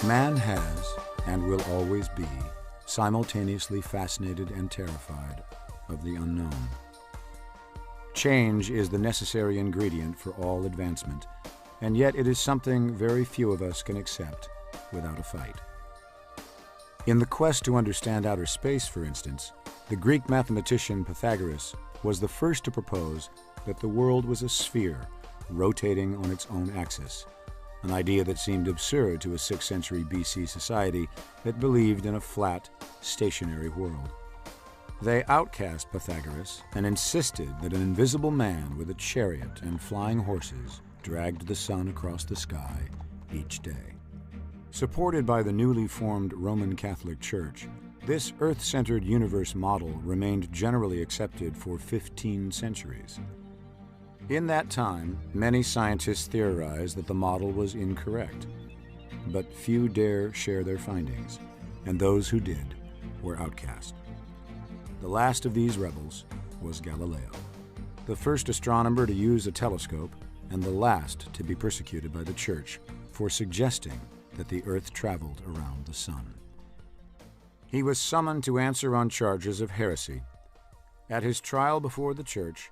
Man has, and will always be, simultaneously fascinated and terrified of the unknown. Change is the necessary ingredient for all advancement, and yet it is something very few of us can accept without a fight. In the quest to understand outer space, for instance, the Greek mathematician Pythagoras was the first to propose that the world was a sphere rotating on its own axis, an idea that seemed absurd to a 6th century BC society that believed in a flat, stationary world. They outcast Pythagoras and insisted that an invisible man with a chariot and flying horses dragged the sun across the sky each day. Supported by the newly formed Roman Catholic Church, this Earth-centered universe model remained generally accepted for 15 centuries. In that time, many scientists theorized that the model was incorrect, but few dare share their findings, and those who did were outcast. The last of these rebels was Galileo, the first astronomer to use a telescope and the last to be persecuted by the Church for suggesting that the Earth traveled around the sun. He was summoned to answer on charges of heresy. At his trial before the Church,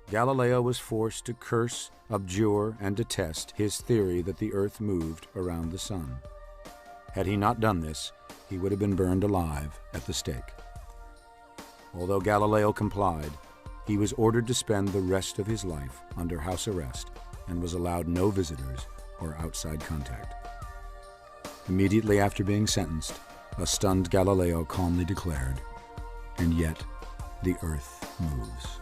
Galileo was forced to curse, abjure, and detest his theory that the Earth moved around the sun. Had he not done this, he would have been burned alive at the stake. Although Galileo complied, he was ordered to spend the rest of his life under house arrest and was allowed no visitors or outside contact. Immediately after being sentenced, a stunned Galileo calmly declared, "And yet the Earth moves."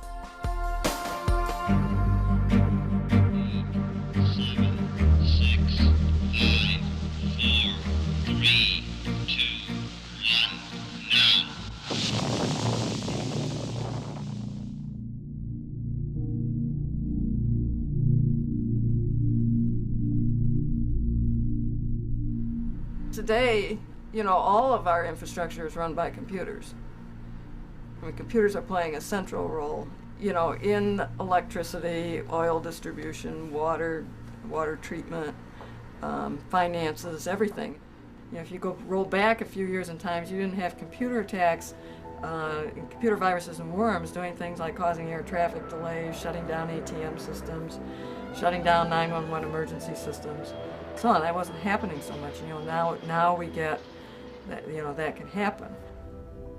Today, all of our infrastructure is run by computers. I mean, computers are playing a central role, in electricity, oil distribution, water treatment, finances, everything. If you roll back a few years in times, you didn't have computer attacks, computer viruses and worms doing things like causing air traffic delays, shutting down ATM systems, shutting down 911 emergency systems. So on. That wasn't happening so much. Now we get that, that can happen.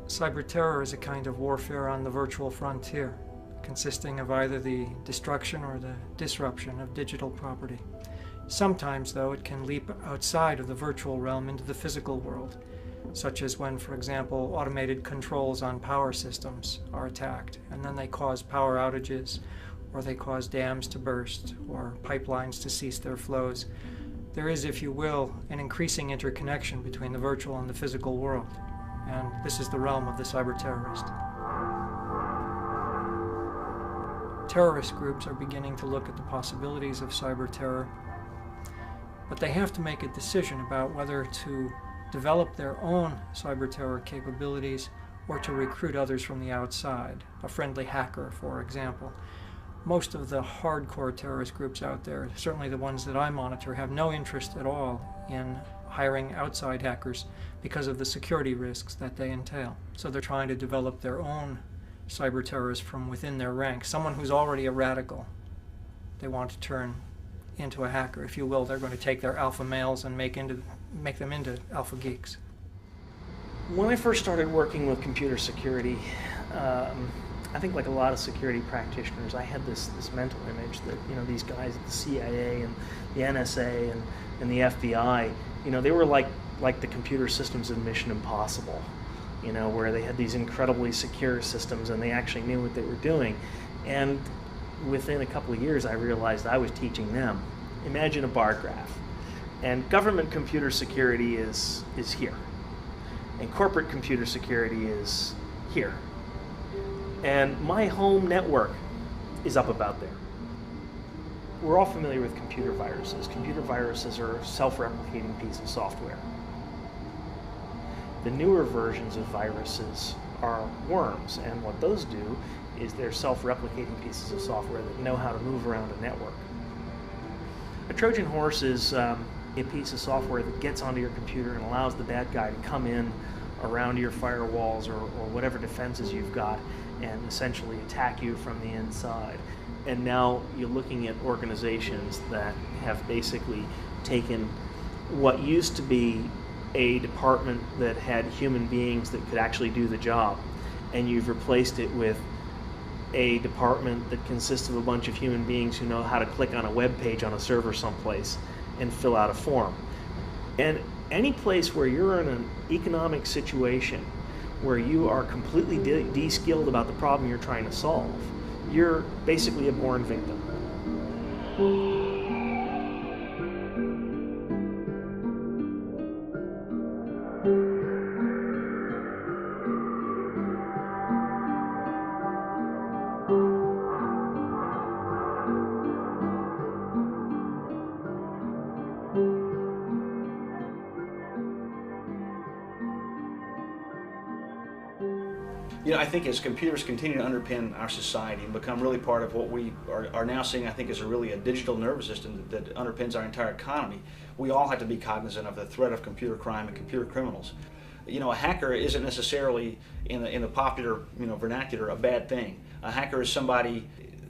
Cyber terror is a kind of warfare on the virtual frontier, consisting of either the destruction or the disruption of digital property. Sometimes, though, it can leap outside of the virtual realm into the physical world, such as when, for example, automated controls on power systems are attacked, and then they cause power outages, or they cause dams to burst, or pipelines to cease their flows. There is, if you will, an increasing interconnection between the virtual and the physical world, and this is the realm of the cyber terrorist. Terrorist groups are beginning to look at the possibilities of cyber terror, but they have to make a decision about whether to develop their own cyber terror capabilities or to recruit others from the outside, a friendly hacker, for example. Most of the hardcore terrorist groups out there, certainly the ones that I monitor, have no interest at all in hiring outside hackers because of the security risks that they entail. So they're trying to develop their own cyber terrorists from within their ranks, someone who's already a radical. They want to turn into a hacker, if you will. They're going to take their alpha males and make them into alpha geeks. When I first started working with computer security, I think like a lot of security practitioners, I had this mental image that, these guys at the CIA and the NSA and the FBI, they were like the computer systems in Mission Impossible, where they had these incredibly secure systems and they actually knew what they were doing. And within a couple of years, I realized I was teaching them. Imagine a bar graph. And government computer security is here. And corporate computer security is here. And my home network is up about there. We're all familiar with computer viruses. Computer viruses are a self-replicating piece of software. The newer versions of viruses are worms, and what those do is they're self-replicating pieces of software that know how to move around a network. A Trojan horse is a piece of software that gets onto your computer and allows the bad guy to come in around your firewalls or whatever defenses you've got and essentially attack you from the inside. And now you're looking at organizations that have basically taken what used to be a department that had human beings that could actually do the job, and you've replaced it with a department that consists of a bunch of human beings who know how to click on a web page on a server someplace and fill out a form. And any place where you're in an economic situation where you are completely de-skilled about the problem you're trying to solve, you're basically a born victim. You know, I think as computers continue to underpin our society and become really part of what we are now seeing, I think, is a digital nervous system that underpins our entire economy, we all have to be cognizant of the threat of computer crime and computer criminals. You know, a hacker isn't necessarily, in the popular vernacular, a bad thing. A hacker is somebody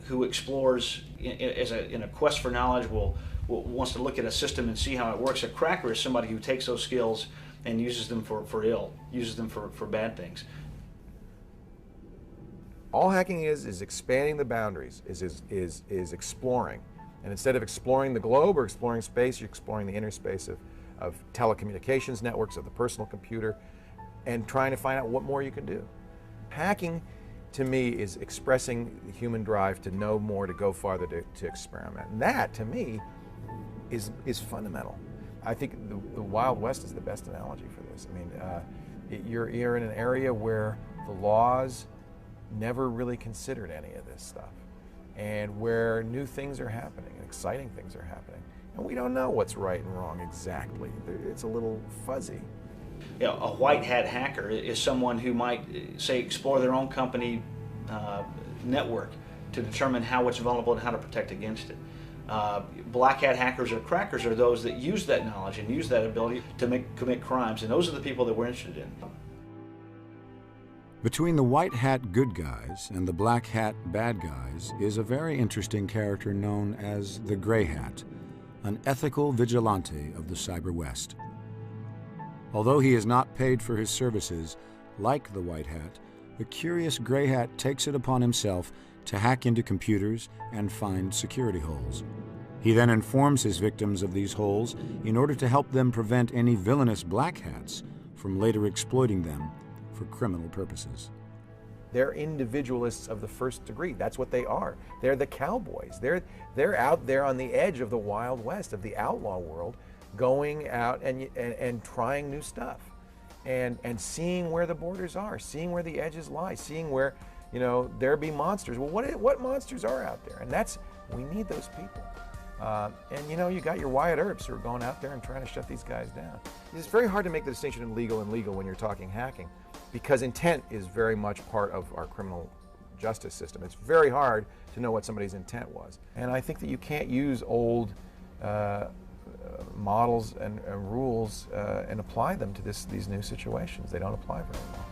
who explores in a quest for knowledge, wants to look at a system and see how it works. A cracker is somebody who takes those skills and uses them for ill, uses them for bad things. All hacking is expanding the boundaries, is exploring. And instead of exploring the globe or exploring space, you're exploring the inner space of telecommunications networks, of the personal computer, and trying to find out what more you can do. Hacking, to me, is expressing the human drive to know more, to go farther, to experiment. And that, to me, is fundamental. I think the Wild West is the best analogy for this. I mean, you're in an area where the laws never really considered any of this stuff, and where new things are happening and exciting things are happening, and we don't know what's right and wrong exactly. It's a little fuzzy. You know, a white hat hacker is someone who might, say, explore their own company network to determine how it's vulnerable and how to protect against it. Black hat hackers or crackers are those that use that knowledge and use that ability to commit crimes, and those are the people that we're interested in. Between the white hat good guys and the black hat bad guys is a very interesting character known as the Gray Hat, an ethical vigilante of the Cyber West. Although he is not paid for his services, like the white hat, the curious Gray Hat takes it upon himself to hack into computers and find security holes. He then informs his victims of these holes in order to help them prevent any villainous black hats from later exploiting them for criminal purposes. They're individualists of the first degree. That's what they are. They're the cowboys. They're out there on the edge of the Wild West, of the outlaw world, going out and trying new stuff, and seeing where the borders are, seeing where the edges lie, seeing where, you know, there be monsters. Well, what monsters are out there? And we need those people. And you know, you got your Wyatt Earps who are going out there and trying to shut these guys down. It's very hard to make the distinction in legal and legal when you're talking hacking, because intent is very much part of our criminal justice system. It's very hard to know what somebody's intent was. And I think that you can't use old models and rules and apply them to these new situations. They don't apply very well.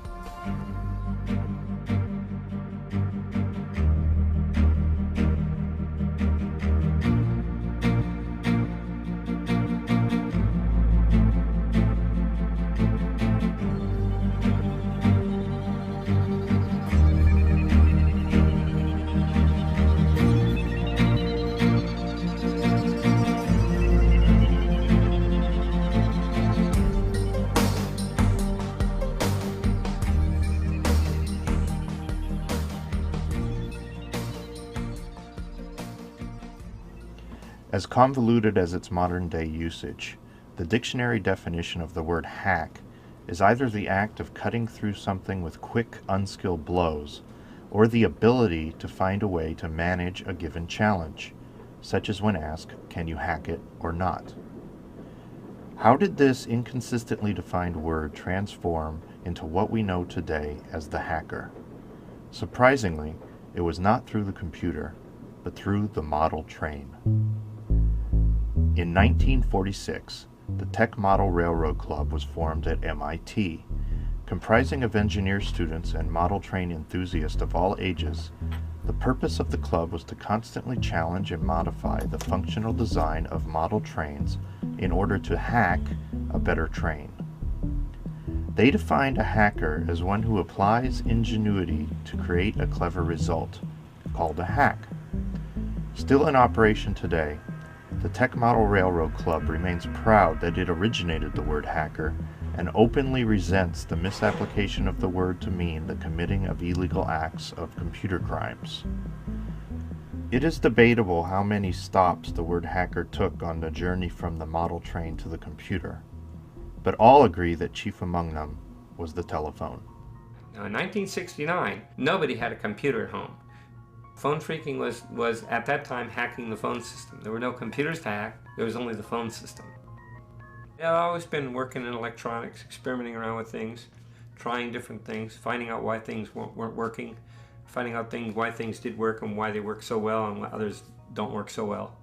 As convoluted as its modern-day usage, the dictionary definition of the word hack is either the act of cutting through something with quick, unskilled blows, or the ability to find a way to manage a given challenge, such as when asked, can you hack it or not? How did this inconsistently defined word transform into what we know today as the hacker? Surprisingly, it was not through the computer, but through the model train. In 1946, the Tech Model Railroad Club was formed at MIT. Comprising of engineer students and model train enthusiasts of all ages, the purpose of the club was to constantly challenge and modify the functional design of model trains in order to hack a better train. They defined a hacker as one who applies ingenuity to create a clever result, called a hack. Still in operation today, the Tech Model Railroad Club remains proud that it originated the word hacker and openly resents the misapplication of the word to mean the committing of illegal acts of computer crimes. It is debatable how many stops the word hacker took on the journey from the model train to the computer, but all agree that chief among them was the telephone. Now, in 1969, nobody had a computer at home. Phone phreaking was at that time hacking the phone system. There were no computers to hack, there was only the phone system. I've always been working in electronics, experimenting around with things, trying different things, finding out why things weren't working, finding out why things did work and why they work so well and why others don't work so well.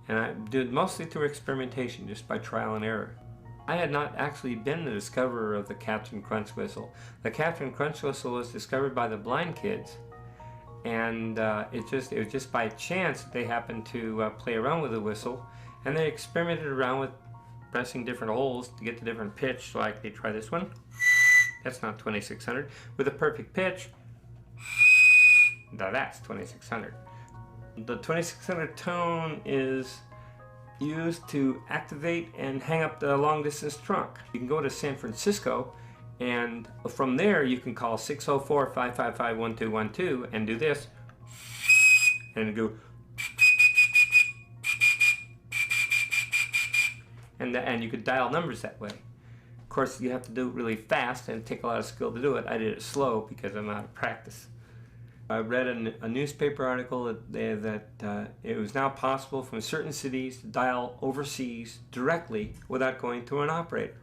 And I did it mostly through experimentation, just by trial and error. I had not actually been the discoverer of the Captain Crunch whistle. The Captain Crunch whistle was discovered by the blind kids, and it was just by chance that they happened to play around with the whistle, and they experimented around with pressing different holes to get the different pitch. Like they try this one, that's not 2600, with a perfect pitch, now that's 2600. The 2600 tone is used to activate and hang up the long distance trunk. You can go to San Francisco, and from there you can call 604-555-1212 and do this, and go, and you could dial numbers that way. Of course, you have to do it really fast and take a lot of skill to do it. I did it slow because I'm out of practice. I read a newspaper article that it was now possible from certain cities to dial overseas directly without going through an operator.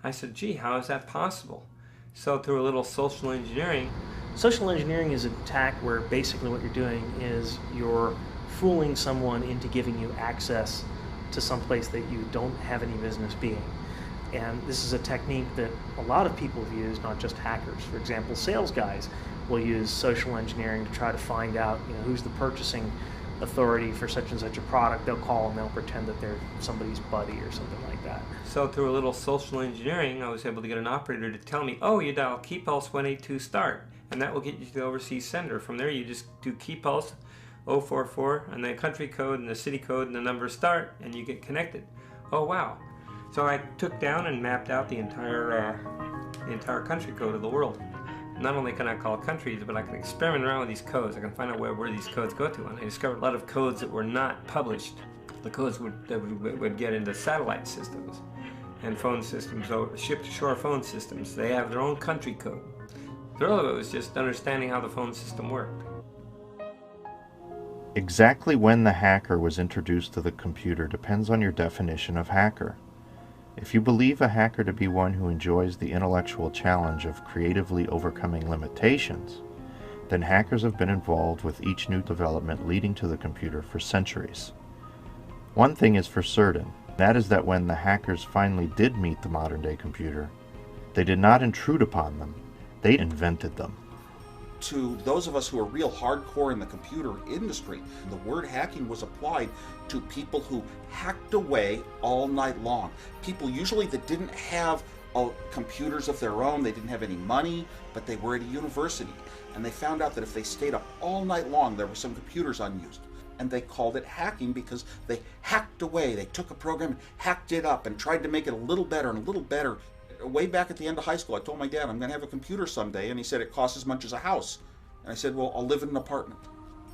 I said, gee, how is that possible? So through a little social engineering. Social engineering is an attack where basically what you're doing is you're fooling someone into giving you access to some place that you don't have any business being. And this is a technique that a lot of people have used, not just hackers. For example, sales guys will use social engineering to try to find out, who's the purchasing authority for such and such a product. They'll call and they'll pretend that they're somebody's buddy or something like that. So through a little social engineering, I was able to get an operator to tell me, oh, you dial key pulse 182 start, and that will get you to the overseas sender. From there, you just do key pulse 044 and the country code and the city code and the number start, and you get connected. Oh, wow. So I took down and mapped out the entire country code of the world. Not only can I call countries, but I can experiment around with these codes. I can find out where these codes go to. And I discovered a lot of codes that were not published. The codes that would get into satellite systems and phone systems, ship-to-shore phone systems. They have their own country code. The rest of it was just understanding how the phone system worked. Exactly when the hacker was introduced to the computer depends on your definition of hacker. If you believe a hacker to be one who enjoys the intellectual challenge of creatively overcoming limitations, then hackers have been involved with each new development leading to the computer for centuries. One thing is for certain, that is that when the hackers finally did meet the modern-day computer, they did not intrude upon them, they invented them. To those of us who are real hardcore in the computer industry, the word hacking was applied to people who hacked away all night long. People usually that didn't have computers of their own, they didn't have any money, but they were at a university. And they found out that if they stayed up all night long, there were some computers unused. And they called it hacking because they hacked away. They took a program, hacked it up, and tried to make it a little better and a little better. Way back at the end of high school, I told my dad, I'm going to have a computer someday, and he said it costs as much as a house. And I said, well, I'll live in an apartment.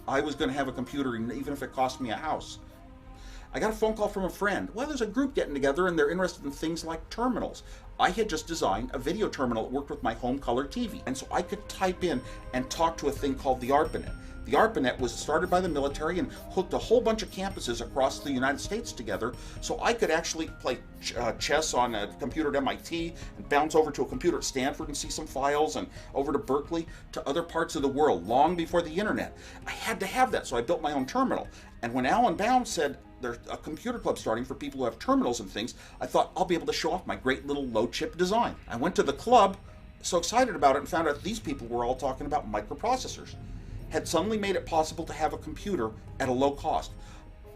I was going to have a computer even if it cost me a house. I got a phone call from a friend. Well, there's a group getting together, and they're interested in things like terminals. I had just designed a video terminal that worked with my home color TV, and so I could type in and talk to a thing called the ARPANET. The ARPANET was started by the military and hooked a whole bunch of campuses across the United States together, so I could actually play chess on a computer at MIT and bounce over to a computer at Stanford and see some files, and over to Berkeley, to other parts of the world, long before the internet. I had to have that, so I built my own terminal. And when Alan Baum said, there's a computer club starting for people who have terminals and things. I thought, I'll be able to show off my great little low chip design. I went to the club, so excited about it, and found out these people were all talking about microprocessors. Had suddenly made it possible to have a computer at a low cost.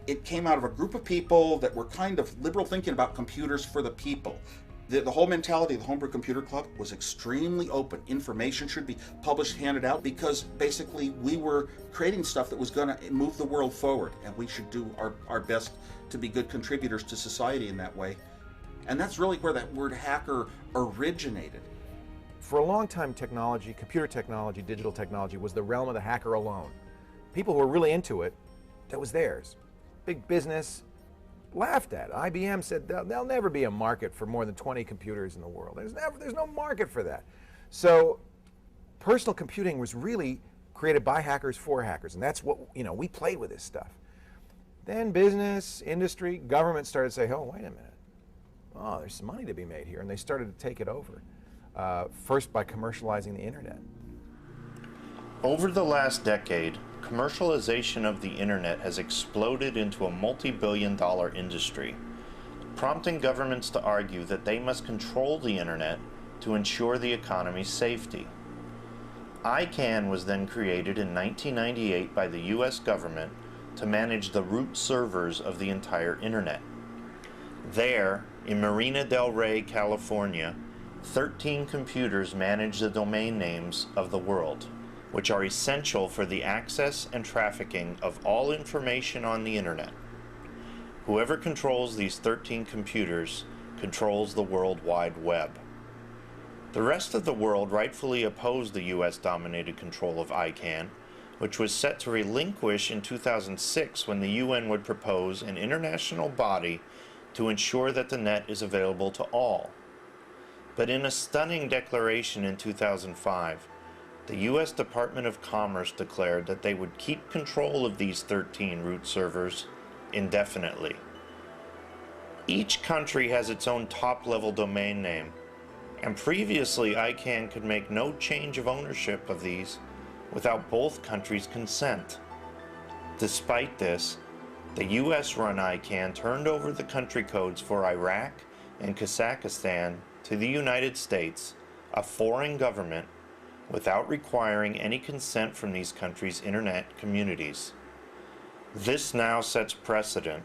It came out of a group of people that were kind of liberal thinking about computers for the people. The whole mentality of the Homebrew Computer Club was extremely open. Information should be published, handed out, because basically we were creating stuff that was going to move the world forward, and we should do our best to be good contributors to society in that way. And that's really where that word hacker originated. For a long time, technology, computer technology, digital technology was the realm of the hacker alone. People who were really into it, that was theirs. Big business laughed at it. IBM said there'll never be a market for more than 20 computers in the world. There's no market for that. So personal computing was really created by hackers for hackers, and that's what, we played with this stuff. Then business, industry, government started to say, oh, wait a minute. Oh, there's some money to be made here, and they started to take it over. First by commercializing the internet. Over the last decade, commercialization of the internet has exploded into a multi-billion-dollar industry, prompting governments to argue that they must control the internet to ensure the economy's safety. ICANN was then created in 1998 by the US government to manage the root servers of the entire internet. There, in Marina del Rey, California, 13 computers manage the domain names of the world, which are essential for the access and trafficking of all information on the internet. Whoever controls these 13 computers controls the World Wide Web. The rest of the world rightfully opposed the US-dominated control of ICANN, which was set to relinquish in 2006 when the UN would propose an international body to ensure that the net is available to all. But in a stunning declaration in 2005, the U.S. Department of Commerce declared that they would keep control of these 13 root servers indefinitely. Each country has its own top-level domain name, and previously ICANN could make no change of ownership of these without both countries' consent. Despite this, the US-run ICANN turned over the country codes for Iraq and Kazakhstan to the United States, a foreign government, without requiring any consent from these countries' internet communities. This now sets precedent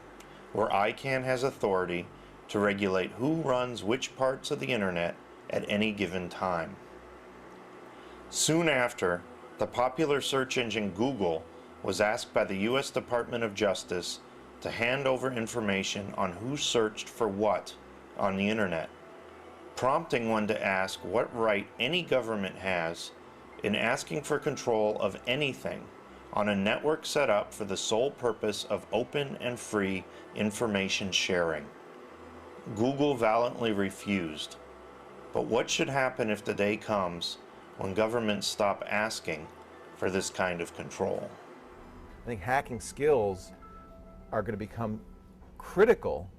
where ICANN has authority to regulate who runs which parts of the internet at any given time. Soon after, the popular search engine Google was asked by the U.S. Department of Justice to hand over information on who searched for what on the internet, prompting one to ask what right any government has in asking for control of anything on a network set up for the sole purpose of open and free information sharing. Google valiantly refused. But what should happen if the day comes when governments stop asking for this kind of control? I think hacking skills are going to become critical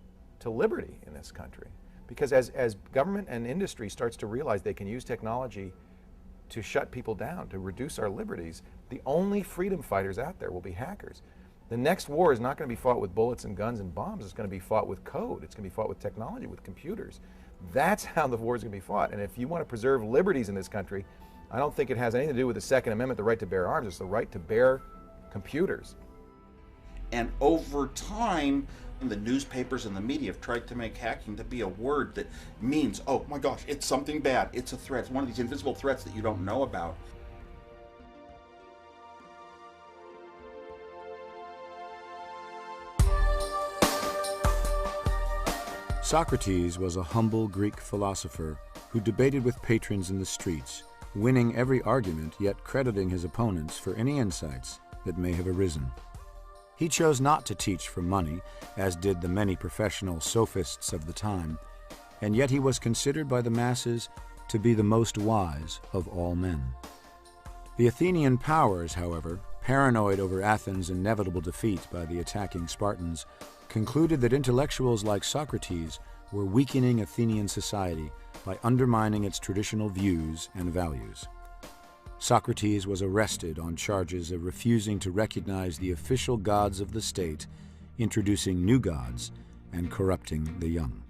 to liberty in this country. Because as government and industry starts to realize they can use technology to shut people down, to reduce our liberties, the only freedom fighters out there will be hackers. The next war is not going to be fought with bullets and guns and bombs. It's going to be fought with code. It's going to be fought with technology, with computers. That's how the war is going to be fought. And if you want to preserve liberties in this country, I don't think it has anything to do with the Second Amendment, the right to bear arms. It's the right to bear computers. And over time, the newspapers and the media have tried to make hacking to be a word that means, oh my gosh, it's something bad, it's a threat, it's one of these invisible threats that you don't know about. Socrates was a humble Greek philosopher who debated with patrons in the streets, winning every argument yet crediting his opponents for any insights that may have arisen. He chose not to teach for money, as did the many professional sophists of the time, and yet he was considered by the masses to be the most wise of all men. The Athenian powers, however, paranoid over Athens' inevitable defeat by the attacking Spartans, concluded that intellectuals like Socrates were weakening Athenian society by undermining its traditional views and values. Socrates was arrested on charges of refusing to recognize the official gods of the state introducing new gods and corrupting the young.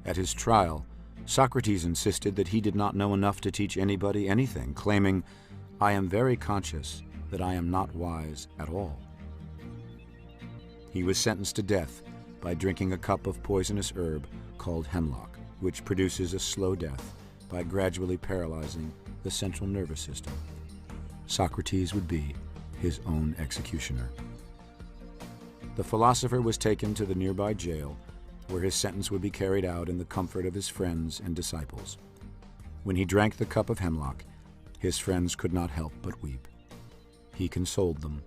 At his trial, Socrates insisted that he did not know enough to teach anybody anything, claiming, "I am very conscious that I am not wise at all." He was sentenced to death by drinking a cup of poisonous herb called hemlock, which produces a slow death by gradually paralyzing the central nervous system. Socrates would be his own executioner. The philosopher was taken to the nearby jail, where his sentence would be carried out in the comfort of his friends and disciples. When he drank the cup of hemlock, his friends could not help but weep. He consoled them.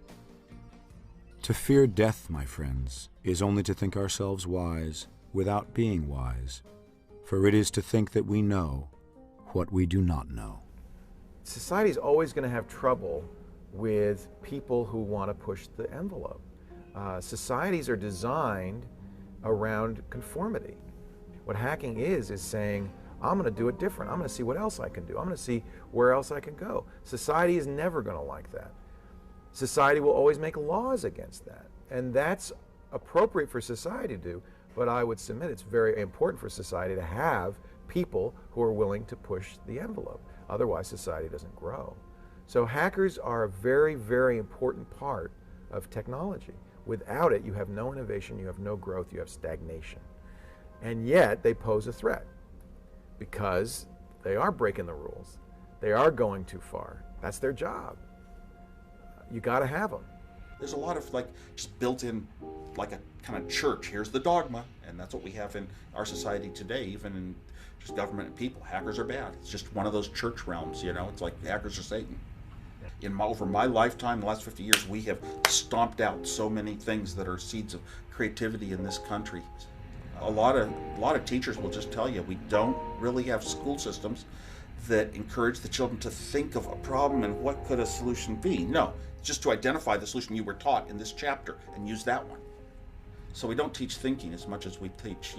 To fear death, my friends, is only to think ourselves wise without being wise, for it is to think that we know what we do not know. Society is always going to have trouble with people who want to push the envelope. Societies are designed around conformity. What hacking is saying, I'm going to do it different. I'm going to see what else I can do. I'm going to see where else I can go. Society is never going to like that. Society will always make laws against that. And that's appropriate for society to do, but I would submit it's very important for society to have people who are willing to push the envelope. Otherwise, society doesn't grow. So hackers are a very, very important part of technology. Without it, you have no innovation, you have no growth, you have stagnation. And yet, they pose a threat because they are breaking the rules. They are going too far. That's their job. You got to have them. There's a lot of just built in like a kind of church. Here's the dogma, and that's what we have in our society today, even in just government and people. Hackers are bad. It's just one of those church realms, you know. It's like hackers are Satan. Over my lifetime, the last 50 years, we have stomped out so many things that are seeds of creativity in this country. A lot of teachers will just tell you we don't really have school systems that encourage the children to think of a problem and what could a solution be. No, just to identify the solution you were taught in this chapter and use that one. So we don't teach thinking as much as we teach,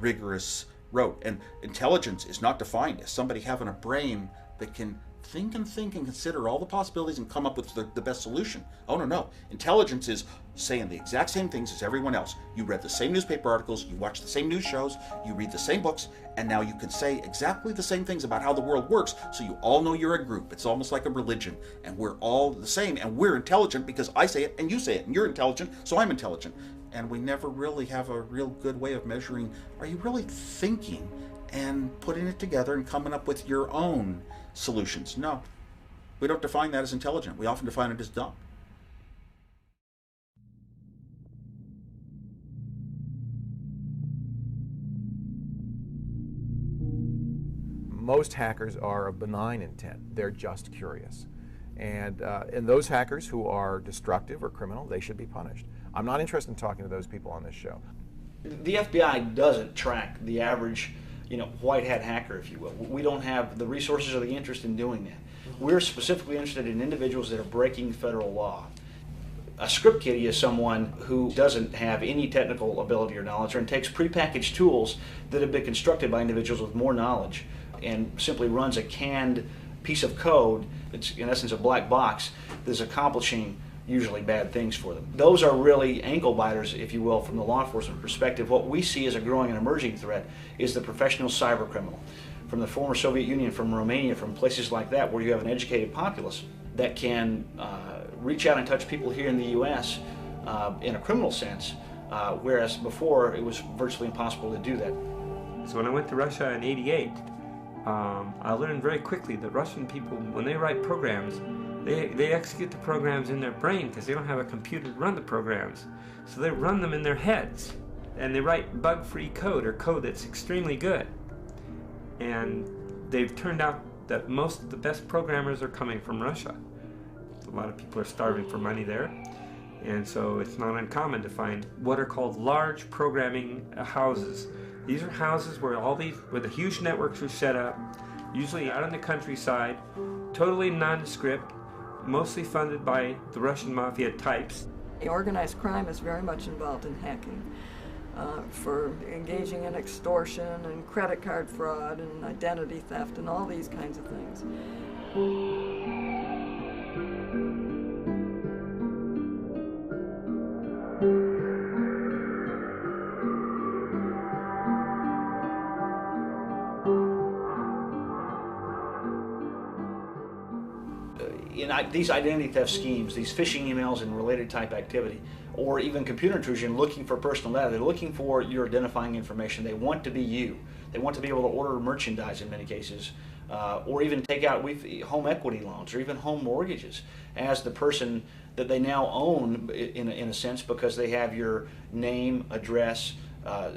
rigorous rote. And intelligence is not defined as somebody having a brain that can think and consider all the possibilities and come up with the best solution. Oh, no. Intelligence is saying the exact same things as everyone else. You read the same newspaper articles, you watch the same news shows, you read the same books, and now you can say exactly the same things about how the world works, so you all know you're a group. It's almost like a religion, and we're all the same, and we're intelligent because I say it and you say it, and you're intelligent, so I'm intelligent. And we never really have a real good way of measuring, are you really thinking and putting it together and coming up with your own solutions? No, we don't define that as intelligent. We often define it as dumb. Most hackers are of benign intent. They're just curious. And those hackers who are destructive or criminal, they should be punished. I'm not interested in talking to those people on this show. The FBI doesn't track the average white hat hacker, if you will. We don't have the resources or the interest in doing that. We're specifically interested in individuals that are breaking federal law. A script kiddie is someone who doesn't have any technical ability or knowledge and takes prepackaged tools that have been constructed by individuals with more knowledge and simply runs a canned piece of code that's in essence a black box that's accomplishing usually bad things for them. Those are really ankle biters, if you will, from the law enforcement perspective. What we see as a growing and emerging threat is the professional cyber criminal. From the former Soviet Union, from Romania, from places like that where you have an educated populace that can reach out and touch people here in the U.S. In a criminal sense, whereas before it was virtually impossible to do that. So when I went to Russia in '88, I learned very quickly that Russian people, when they write programs, they execute the programs in their brain because they don't have a computer to run the programs. So they run them in their heads, and they write bug-free code, or code that's extremely good. And they've turned out that most of the best programmers are coming from Russia. A lot of people are starving for money there, and so it's not uncommon to find what are called large programming houses. These are houses where where the huge networks are set up, usually out in the countryside, totally nondescript, mostly funded by the Russian mafia types. The organized crime is very much involved in hacking for engaging in extortion and credit card fraud and identity theft and all these kinds of things. in these identity theft schemes, these phishing emails and related type activity, or even computer intrusion looking for personal data, they're looking for your identifying information. They want to be you. They want to be able to order merchandise in many cases, or even take out home equity loans or even home mortgages as the person that they now own in a sense, because they have your name, address,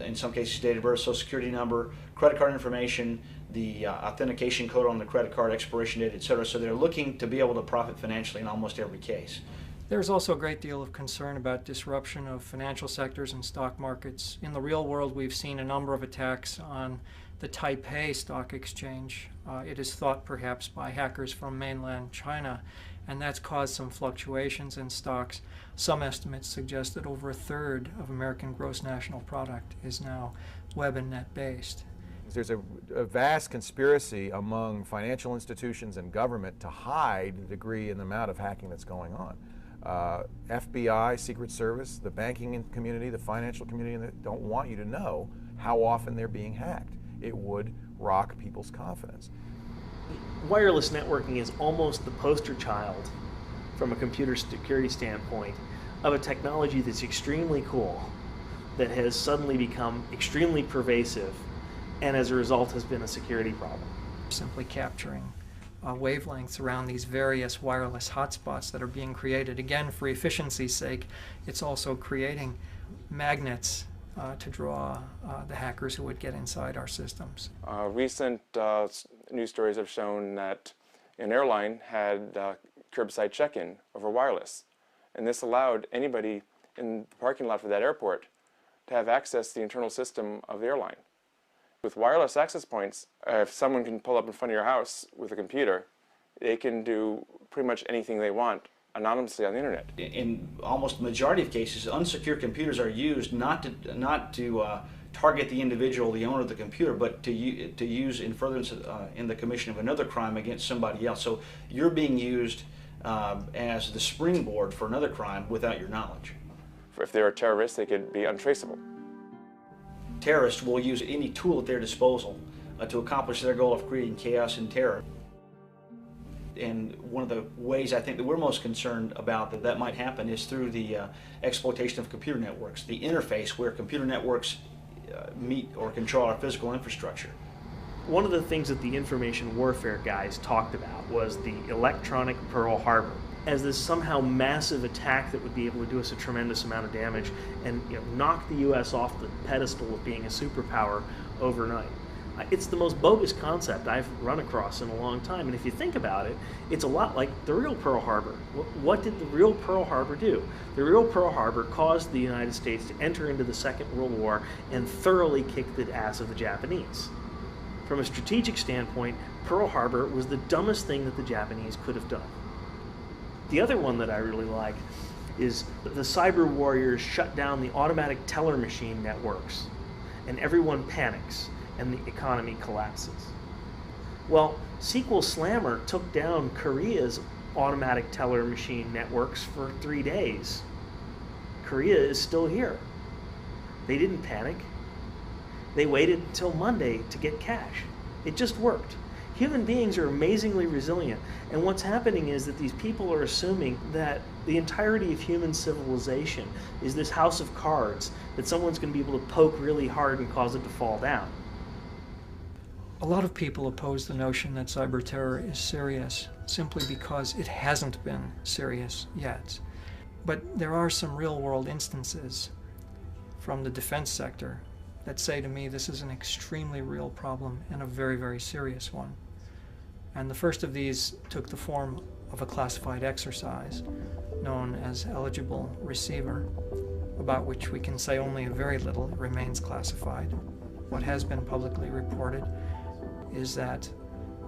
in some cases date of birth, social security number, credit card information, the authentication code on the credit card, expiration date, etc. So they're looking to be able to profit financially in almost every case. There's also a great deal of concern about disruption of financial sectors and stock markets. In the real world, we've seen a number of attacks on the Taipei Stock Exchange. It is thought perhaps by hackers from mainland China, and that's caused some fluctuations in stocks. Some estimates suggest that over a third of American gross national product is now web and net based. There's a vast conspiracy among financial institutions and government to hide the degree and the amount of hacking that's going on. FBI, Secret Service, the banking community, the financial community don't want you to know how often they're being hacked. It would rock people's confidence. Wireless networking is almost the poster child, from a computer security standpoint, of a technology that's extremely cool, that has suddenly become extremely pervasive, and as a result has been a security problem. Simply capturing wavelengths around these various wireless hotspots that are being created. Again, for efficiency's sake, it's also creating magnets to draw the hackers who would get inside our systems. Recent news stories have shown that an airline had curbside check-in over wireless, and this allowed anybody in the parking lot for that airport to have access to the internal system of the airline. With wireless access points, if someone can pull up in front of your house with a computer, they can do pretty much anything they want anonymously on the internet. In almost the majority of cases, unsecured computers are used not to target the individual, the owner of the computer, but to use in furtherance in the commission of another crime against somebody else. So you're being used as the springboard for another crime without your knowledge. If they're a terrorist, they could be untraceable. Terrorists will use any tool at their disposal to accomplish their goal of creating chaos and terror. And one of the ways I think that we're most concerned about that might happen is through the exploitation of computer networks, the interface where computer networks meet or control our physical infrastructure. One of the things that the information warfare guys talked about was the electronic Pearl Harbor as this somehow massive attack that would be able to do us a tremendous amount of damage and knock the U.S. off the pedestal of being a superpower overnight. It's the most bogus concept I've run across in a long time, and if you think about it, it's a lot like the real Pearl Harbor. What did the real Pearl Harbor do? The real Pearl Harbor caused the United States to enter into the Second World War and thoroughly kick the ass of the Japanese. From a strategic standpoint, Pearl Harbor was the dumbest thing that the Japanese could have done. The other one that I really like is the cyber warriors shut down the automatic teller machine networks, and everyone panics, and the economy collapses. Well, SQL Slammer took down Korea's automatic teller machine networks for 3 days. Korea is still here. They didn't panic. They waited until Monday to get cash. It just worked. Human beings are amazingly resilient, and what's happening is that these people are assuming that the entirety of human civilization is this house of cards that someone's going to be able to poke really hard and cause it to fall down. A lot of people oppose the notion that cyber terror is serious simply because it hasn't been serious yet. But there are some real-world instances from the defense sector that say to me this is an extremely real problem and a very, very serious one. And the first of these took the form of a classified exercise known as Eligible Receiver, about which we can say only very little. It remains classified. What has been publicly reported is that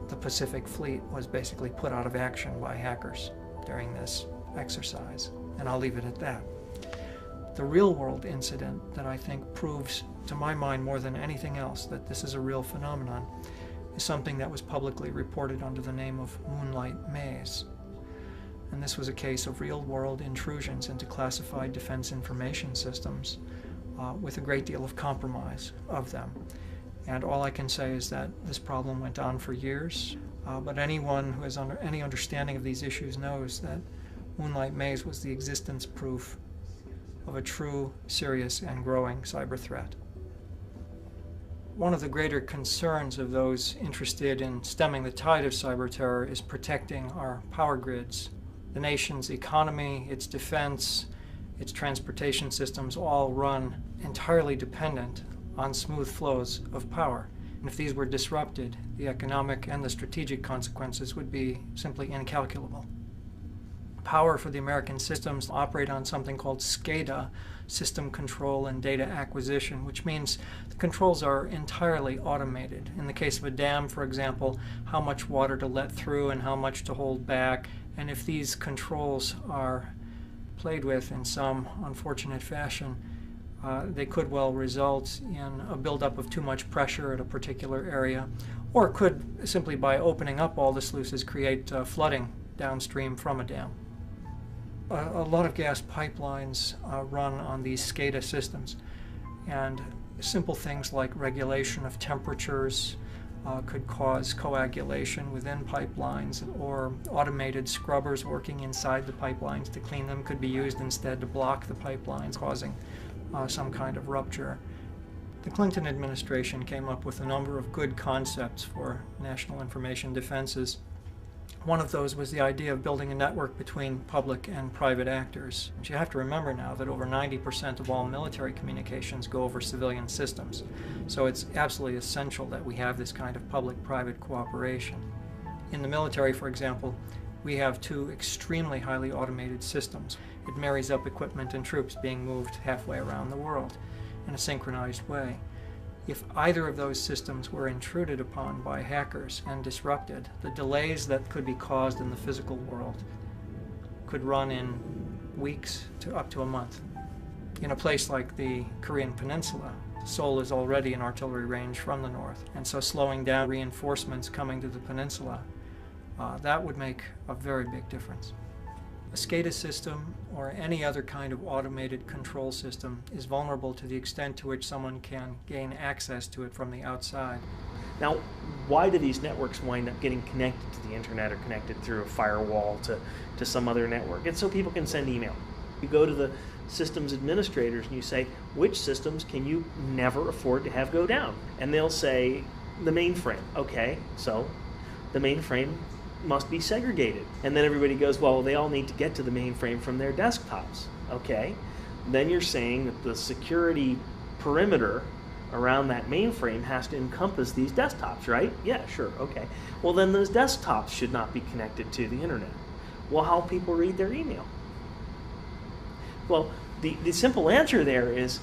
the Pacific Fleet was basically put out of action by hackers during this exercise, and I'll leave it at that. The real-world incident that I think proves, to my mind more than anything else, that this is a real phenomenon is something that was publicly reported under the name of Moonlight Maze. And this was a case of real-world intrusions into classified defense information systems with a great deal of compromise of them. And all I can say is that this problem went on for years. But anyone who has any understanding of these issues knows that Moonlight Maze was the existence proof of a true, serious, and growing cyber threat. One of the greater concerns of those interested in stemming the tide of cyber terror is protecting our power grids. The nation's economy, its defense, its transportation systems all run entirely dependent on smooth flows of power. And if these were disrupted, the economic and the strategic consequences would be simply incalculable. Power for the American systems operate on something called SCADA, System Control and Data Acquisition, which means the controls are entirely automated. In the case of a dam, for example, how much water to let through and how much to hold back. And if these controls are played with in some unfortunate fashion, they could well result in a buildup of too much pressure at a particular area, or could simply, by opening up all the sluices, create flooding downstream from a dam. A lot of gas pipelines run on these SCADA systems, and simple things like regulation of temperatures could cause coagulation within pipelines, or automated scrubbers working inside the pipelines to clean them could be used instead to block the pipelines, causing some kind of rupture. The Clinton administration came up with a number of good concepts for national information defenses. One of those was the idea of building a network between public and private actors. You have to remember now that over 90% of all military communications go over civilian systems. So it's absolutely essential that we have this kind of public-private cooperation. In the military, for example, we have two extremely highly automated systems. It marries up equipment and troops being moved halfway around the world in a synchronized way. If either of those systems were intruded upon by hackers and disrupted, the delays that could be caused in the physical world could run in weeks to up to a month. In a place like the Korean Peninsula, Seoul is already an artillery range from the north, and so slowing down reinforcements coming to the peninsula, that would make a very big difference. A SCADA system or any other kind of automated control system is vulnerable to the extent to which someone can gain access to it from the outside. Now, why do these networks wind up getting connected to the internet or connected through a firewall to some other network? It's so people can send email. You go to the systems administrators and you say, which systems can you never afford to have go down? And they'll say, the mainframe. Okay, so the mainframe must be segregated. And then everybody goes, well, they all need to get to the mainframe from their desktops. Okay, then you're saying that the security perimeter around that mainframe has to encompass these desktops, right? Yeah, sure, okay. Well, then those desktops should not be connected to the internet. Well, how people read their email? Well, the simple answer there is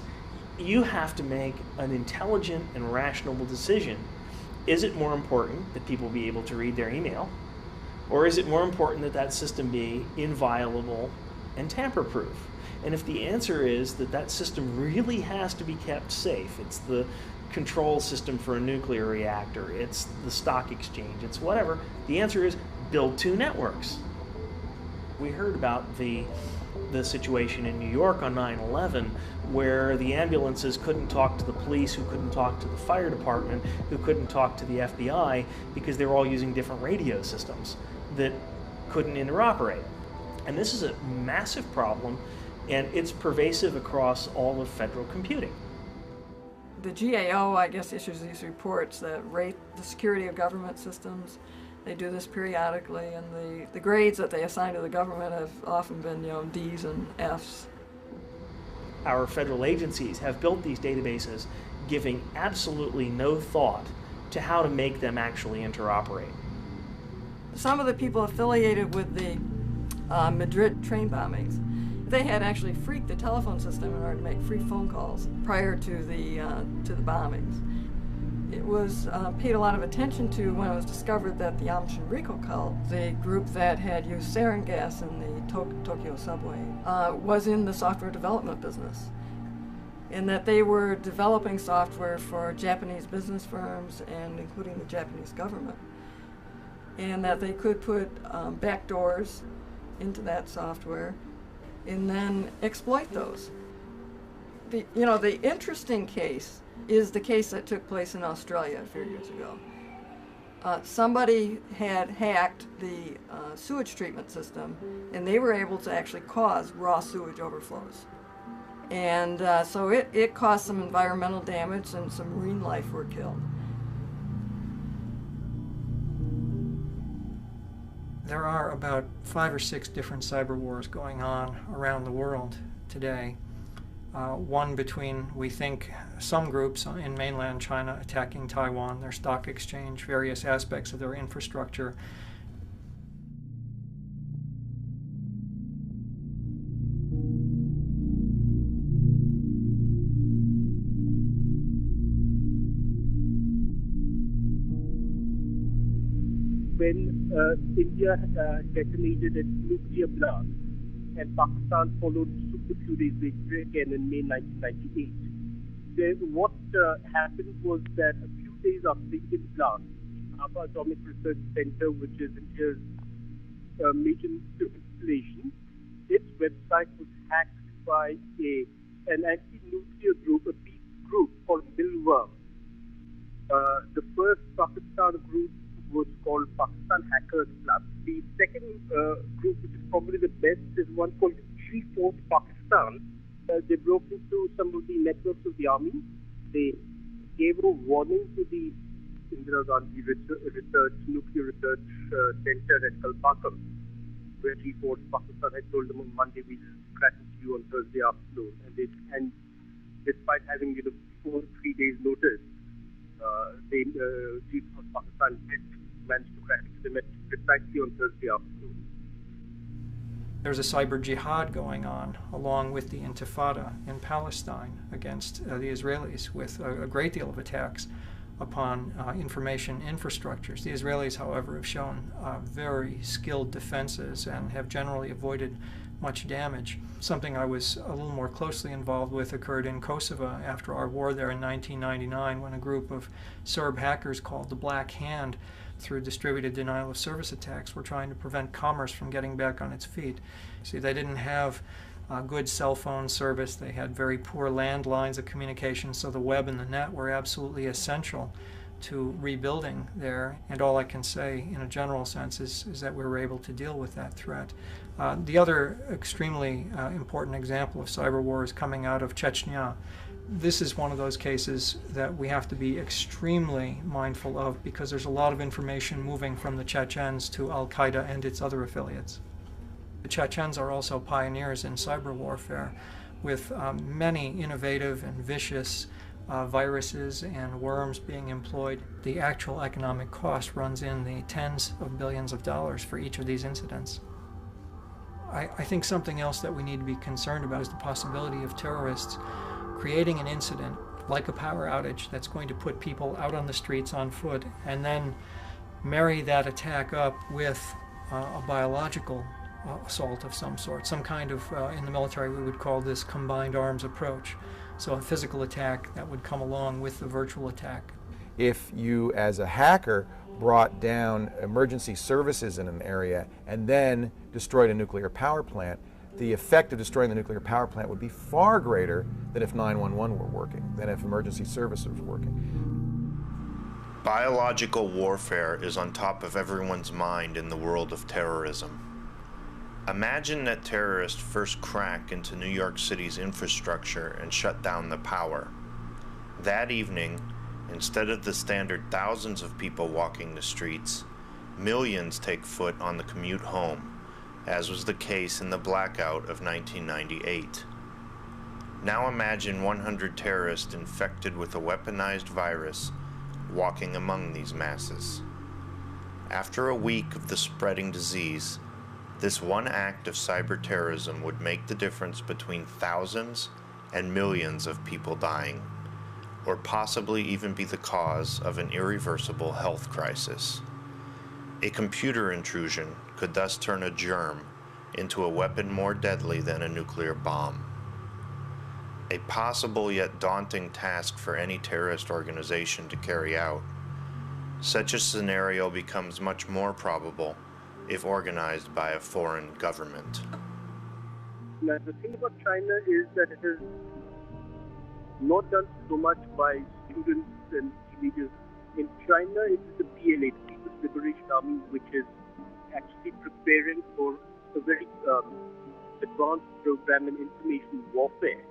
you have to make an intelligent and rational decision. Is it more important that people be able to read their email? Or is it more important that that system be inviolable and tamper-proof? And if the answer is that that system really has to be kept safe, it's the control system for a nuclear reactor, it's the stock exchange, it's whatever, the answer is build two networks. We heard about the situation in New York on 9/11 where the ambulances couldn't talk to the police, who couldn't talk to the fire department, who couldn't talk to the FBI because they were all using different radio systems that couldn't interoperate. And this is a massive problem, and it's pervasive across all of federal computing. The GAO, I guess, issues these reports that rate the security of government systems. They do this periodically, and the grades that they assign to the government have often been, D's and F's. Our federal agencies have built these databases giving absolutely no thought to how to make them actually interoperate. Some of the people affiliated with the Madrid train bombings, they had actually freaked the telephone system in order to make free phone calls prior to the bombings. It was paid a lot of attention to when it was discovered that the Aum Shinrikyo cult, the group that had used sarin gas in the Tokyo subway, was in the software development business, in that they were developing software for Japanese business firms and including the Japanese government, and that they could put backdoors into that software and then exploit those. The interesting case is the case that took place in Australia a few years ago. somebody had hacked the sewage treatment system, and they were able to actually cause raw sewage overflows. And so it caused some environmental damage, and some marine life were killed. There are about 5 or 6 different cyber wars going on around the world today. One between, we think, some groups in mainland China attacking Taiwan, their stock exchange, various aspects of their infrastructure. When India detonated its nuclear blast, and Pakistan followed suit a few days later again in May 1998. What happened was that a few days after the Indian blast, the Bhabha Atomic Research Center, which is India's major installation, its website was hacked by an anti-nuclear group, a peace group called Milworm. The first Pakistan group was called Pakistan Hackers Club. The second group, which is probably the best, is one called G-Force Pakistan. They broke into some of the networks of the army. They gave a warning to the Indira Gandhi Nuclear Research Center at Kalpakkam, where G-Force Pakistan had told them on Monday, we'll crash into you on Thursday afternoon. And despite having 4 to 3 days notice, G-Force Pakistan did manage to crash into them precisely on Thursday afternoon. There's a cyber jihad going on along with the Intifada in Palestine against the Israelis, with a great deal of attacks upon information infrastructures. The Israelis, however, have shown very skilled defenses and have generally avoided much damage. Something I was a little more closely involved with occurred in Kosovo after our war there in 1999, when a group of Serb hackers called the Black Hand, through distributed denial of service attacks, were trying to prevent commerce from getting back on its feet. See, they didn't have good cell phone service. They had very poor landlines of communication, so the web and the net were absolutely essential to rebuilding there. And all I can say in a general sense is that we were able to deal with that threat. The other extremely important example of cyber war is coming out of Chechnya. This is one of those cases that we have to be extremely mindful of, because there's a lot of information moving from the Chechens to Al-Qaeda and its other affiliates. The Chechens are also pioneers in cyber warfare, with many innovative and vicious viruses and worms being employed. The actual economic cost runs in the tens of billions of dollars for each of these incidents. I think something else that we need to be concerned about is the possibility of terrorists creating an incident like a power outage that's going to put people out on the streets on foot, and then marry that attack up with a biological assault of some sort, some kind of, in the military we would call this combined arms approach. So a physical attack that would come along with the virtual attack. If you, as a hacker, brought down emergency services in an area and then destroyed a nuclear power plant, the effect of destroying the nuclear power plant would be far greater than if 911 were working, than if emergency services were working. Biological warfare is on top of everyone's mind in the world of terrorism. Imagine that terrorists first crack into New York City's infrastructure and shut down the power. That evening, instead of the standard thousands of people walking the streets, millions take foot on the commute home, as was the case in the blackout of 1998. Now imagine 100 terrorists infected with a weaponized virus walking among these masses. After a week of the spreading disease, this one act of cyber terrorism would make the difference between thousands and millions of people dying, or possibly even be the cause of an irreversible health crisis. A computer intrusion could thus turn a germ into a weapon more deadly than a nuclear bomb. A possible yet daunting task for any terrorist organization to carry out. Such a scenario becomes much more probable if organized by a foreign government. Now, the thing about China is that it is not done so much by students and teenagers In China, it is the PLA, the People's Liberation Army, which is actually preparing for a very advanced program in information warfare.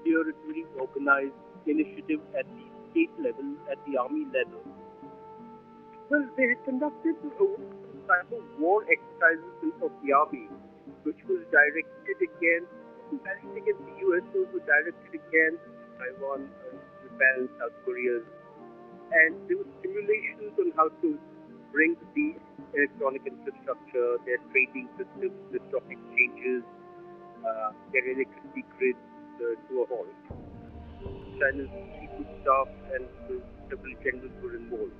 Here, it's a very organized initiative at the state level, at the army level. Well, they had conducted type of war exercises of the army, which was directed against the US, also directed against Taiwan, Japan, South Korea. And there were simulations on how to bring the electronic infrastructure, their trading systems, the stock exchanges, their electricity grids to a halt. China's chief of staff and several generals were involved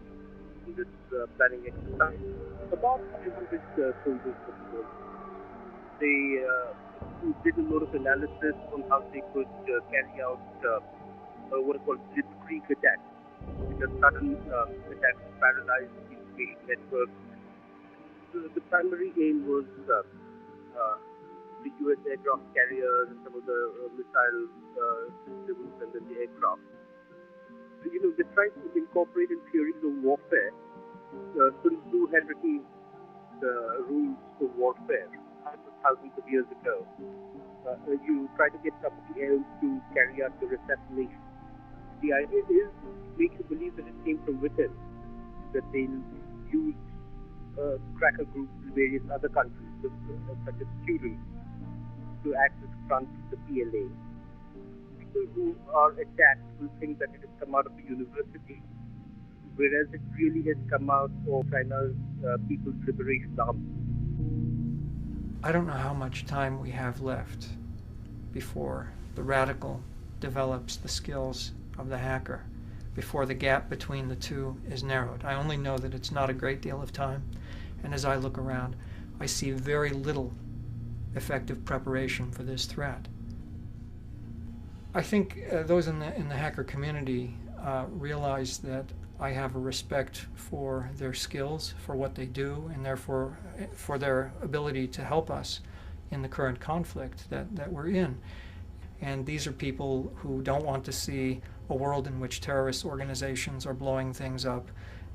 in this planning exercise. About 500 soldiers were involved. They did a lot of analysis on how they could carry out what are called blitzkrieg attacks, which are sudden attacks to paralyze the information network. The primary aim was the US aircraft carriers and some of the missile systems and then the aircraft. So, they tried to incorporate in theories of warfare. Sun Tzu had written the rules for warfare thousands of years ago. You try to get somebody else to carry out your assassination. The idea is to make you believe that it came from within, that they'll use cracker groups in various other countries, such as students, to act as front of the PLA. People who are attacked will think that it has come out of the university, whereas it really has come out of China's People's Liberation Army. I don't know how much time we have left before the radical develops the skills of the hacker, before the gap between the two is narrowed. I only know that it's not a great deal of time, and as I look around, I see very little effective preparation for this threat. I think those in the hacker community realize that I have a respect for their skills, for what they do, and therefore for their ability to help us in the current conflict that we're in. And these are people who don't want to see a world in which terrorist organizations are blowing things up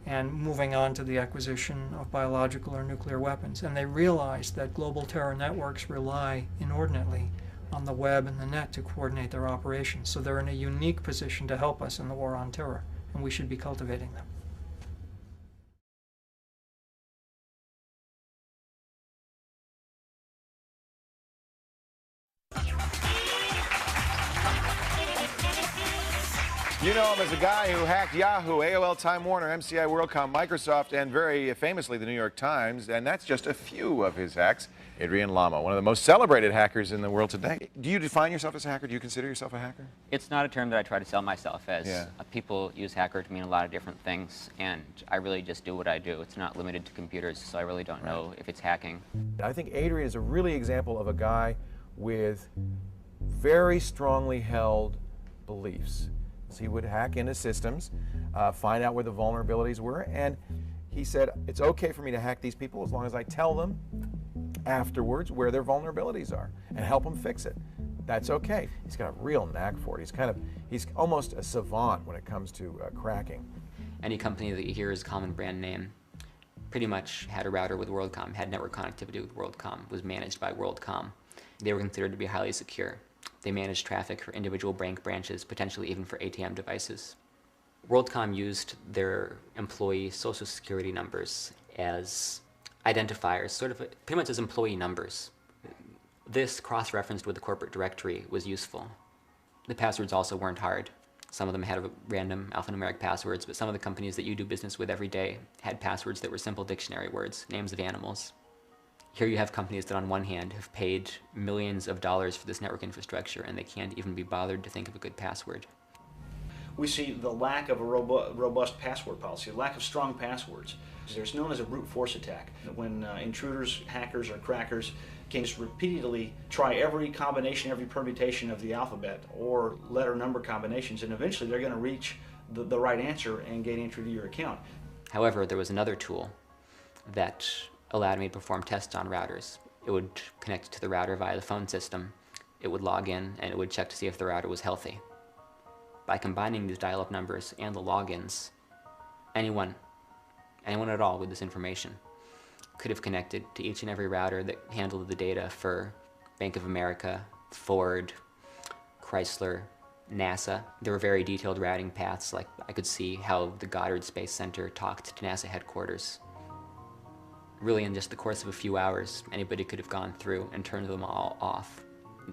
and moving on to the acquisition of biological or nuclear weapons. And they realize that global terror networks rely inordinately on the web and the net to coordinate their operations. So they're in a unique position to help us in the war on terror, and we should be cultivating them. You know him as a guy who hacked Yahoo, AOL, Time Warner, MCI, WorldCom, Microsoft, and very famously the New York Times, and that's just a few of his hacks. Adrian Lama, one of the most celebrated hackers in the world today. Do you define yourself as a hacker? Do you consider yourself a hacker? It's not a term that I try to sell myself as. Yeah. People use hacker to mean a lot of different things, and I really just do what I do. It's not limited to computers, so I really don't know if it's hacking. I think Adrian is a really example of a guy with very strongly held beliefs. He would hack into systems, find out where the vulnerabilities were, and he said, it's okay for me to hack these people as long as I tell them afterwards where their vulnerabilities are and help them fix it. That's okay. He's got a real knack for it. He's almost a savant when it comes to cracking. Any company that you hear is a common brand name pretty much had a router with WorldCom, had network connectivity with WorldCom, was managed by WorldCom. They were considered to be highly secure. They managed traffic for individual bank branches, potentially even for ATM devices. WorldCom used their employee social security numbers as identifiers, pretty much as employee numbers. This cross-referenced with the corporate directory was useful. The passwords also weren't hard. Some of them had random alphanumeric passwords, but some of the companies that you do business with every day had passwords that were simple dictionary words, names of animals. Here you have companies that on one hand have paid millions of dollars for this network infrastructure, and they can't even be bothered to think of a good password. We see the lack of a robust password policy, lack of strong passwords. There's known as a brute force attack, when intruders, hackers, or crackers can just repeatedly try every combination, every permutation of the alphabet or letter number combinations, and eventually they're going to reach the right answer and gain entry to your account. However, there was another tool that allowed me to perform tests on routers. It would connect to the router via the phone system, it would log in, and it would check to see if the router was healthy. By combining these dial-up numbers and the logins, anyone at all with this information could have connected to each and every router that handled the data for Bank of America, Ford, Chrysler, NASA. There were very detailed routing paths, like I could see how the Goddard Space Center talked to NASA headquarters. Really, in just the course of a few hours, anybody could have gone through and turned them all off.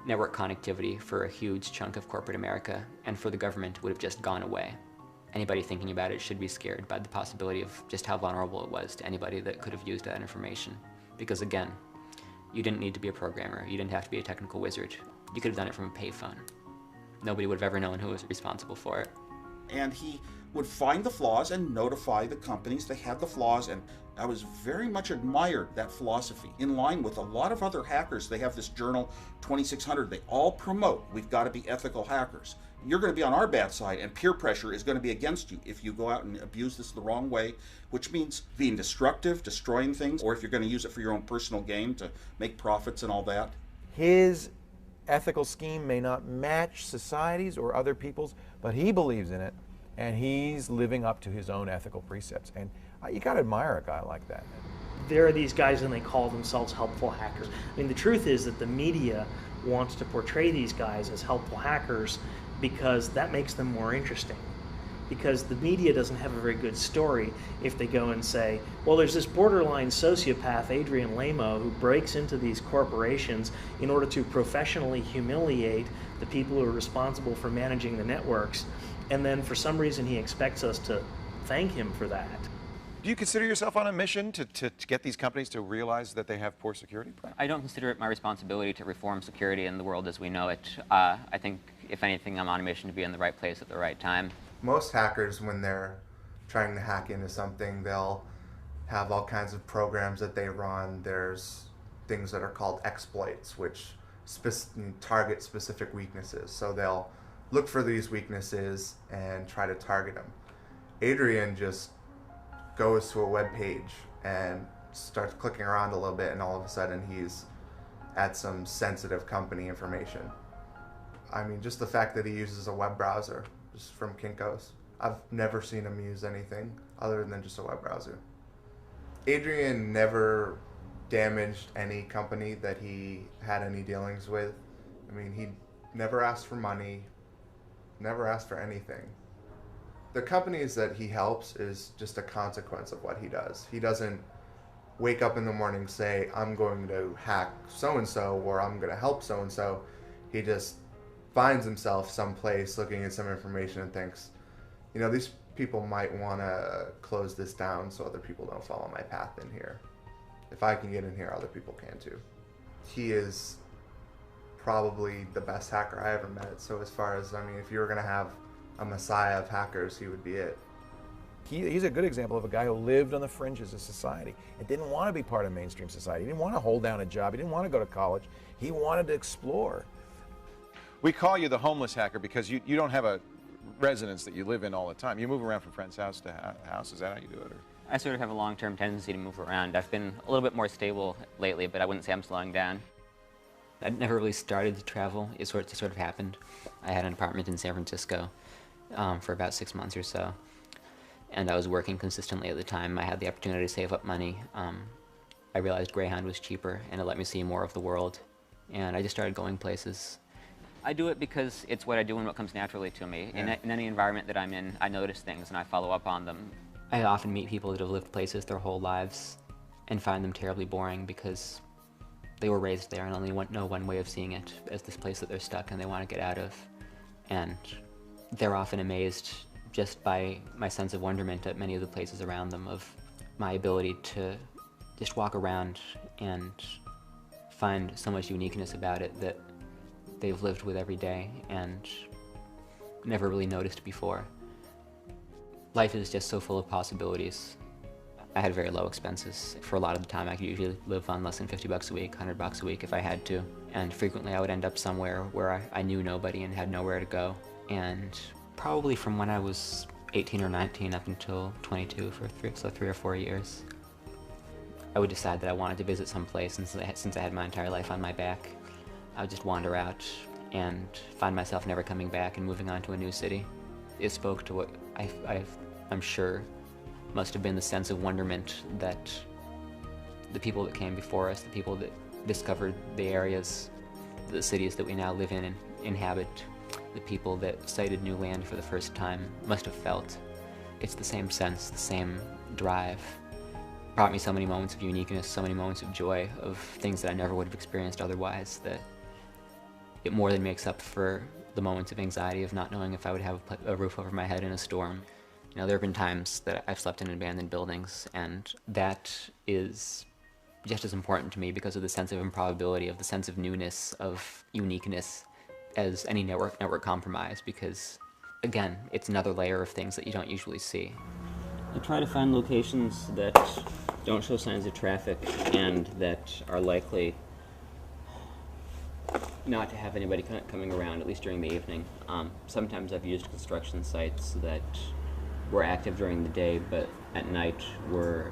Network connectivity for a huge chunk of corporate America and for the government would have just gone away. Anybody thinking about it should be scared by the possibility of just how vulnerable it was to anybody that could have used that information. Because again, you didn't need to be a programmer, you didn't have to be a technical wizard. You could have done it from a payphone. Nobody would have ever known who was responsible for it. And he would find the flaws and notify the companies that had the flaws, and I was very much admired that philosophy. In line with a lot of other hackers, they have this journal 2600, they all promote, we've got to be ethical hackers. You're going to be on our bad side, and peer pressure is going to be against you if you go out and abuse this the wrong way, which means being destructive, destroying things, or if you're going to use it for your own personal gain to make profits and all that. His ethical scheme may not match society's or other people's, but he believes in it, and he's living up to his own ethical precepts. And you got to admire a guy like that. There are these guys and they call themselves helpful hackers. I mean, the truth is that the media wants to portray these guys as helpful hackers because that makes them more interesting. Because the media doesn't have a very good story if they go and say, well, there's this borderline sociopath, Adrian Lamo, who breaks into these corporations in order to professionally humiliate the people who are responsible for managing the networks, and then for some reason he expects us to thank him for that. Do you consider yourself on a mission to get these companies to realize that they have poor security practices? I don't consider it my responsibility to reform security in the world as we know it. I think, if anything, I'm on a mission to be in the right place at the right time. Most hackers, when they're trying to hack into something, they'll have all kinds of programs that they run. There's things that are called exploits, which target specific weaknesses. So they'll look for these weaknesses and try to target them. Adrian just goes to a web page and starts clicking around a little bit, and all of a sudden he's at some sensitive company information. I mean, just the fact that he uses a web browser, just from Kinko's. I've never seen him use anything other than just a web browser. Adrian never damaged any company that he had any dealings with. I mean, he never asked for money, never asked for anything. The companies that he helps is just a consequence of what he does. He doesn't wake up in the morning and say, I'm going to hack so-and-so, or I'm going to help so-and-so. He just finds himself someplace looking at some information and thinks, you know, these people might want to close this down so other people don't follow my path in here. If I can get in here, other people can too. He is probably the best hacker I ever met. So as far as, I mean, if you were going to have a messiah of hackers, he would be it. He's a good example of a guy who lived on the fringes of society and didn't want to be part of mainstream society. He didn't want to hold down a job. He didn't want to go to college. He wanted to explore. We call you the homeless hacker because you don't have a residence that you live in all the time. You move around from friend's house to house. Is that how you do it? Or? I sort of have a long-term tendency to move around. I've been a little bit more stable lately, but I wouldn't say I'm slowing down. I'd never really started to travel. It sort of happened. I had an apartment in San Francisco for about 6 months or so, and I was working consistently at the time. I had the opportunity to save up money. I realized Greyhound was cheaper, and it let me see more of the world, and I just started going places. I do it because it's what I do and what comes naturally to me. Yeah. In any environment that I'm in, I notice things and I follow up on them. I often meet people that have lived places their whole lives and find them terribly boring because they were raised there and only know one way of seeing it as this place that they're stuck and they want to get out of. And they're often amazed just by my sense of wonderment at many of the places around them, of my ability to just walk around and find so much uniqueness about it that they've lived with every day and never really noticed before. Life is just so full of possibilities. I had very low expenses. For a lot of the time, I could usually live on less than 50 bucks a week, 100 bucks a week if I had to. And frequently I would end up somewhere where I knew nobody and had nowhere to go. And probably from when I was 18 or 19 up until 22 for 3 or 4 years, I would decide that I wanted to visit some place, and since I had my entire life on my back, I would just wander out and find myself never coming back and moving on to a new city. It spoke to what I'm sure must have been the sense of wonderment that the people that came before us, the people that discovered the areas, the cities that we now live in and inhabit, the people that sighted new land for the first time must have felt. It's the same sense, the same drive. It brought me so many moments of uniqueness, so many moments of joy, of things that I never would have experienced otherwise, that it more than makes up for the moments of anxiety of not knowing if I would have a roof over my head in a storm. You know, there have been times that I've slept in abandoned buildings, and that is just as important to me because of the sense of improbability, of the sense of newness, of uniqueness, as any network compromise, because, again, it's another layer of things that you don't usually see. I try to find locations that don't show signs of traffic and that are likely not to have anybody coming around, at least during the evening. Sometimes I've used construction sites that were active during the day, but at night were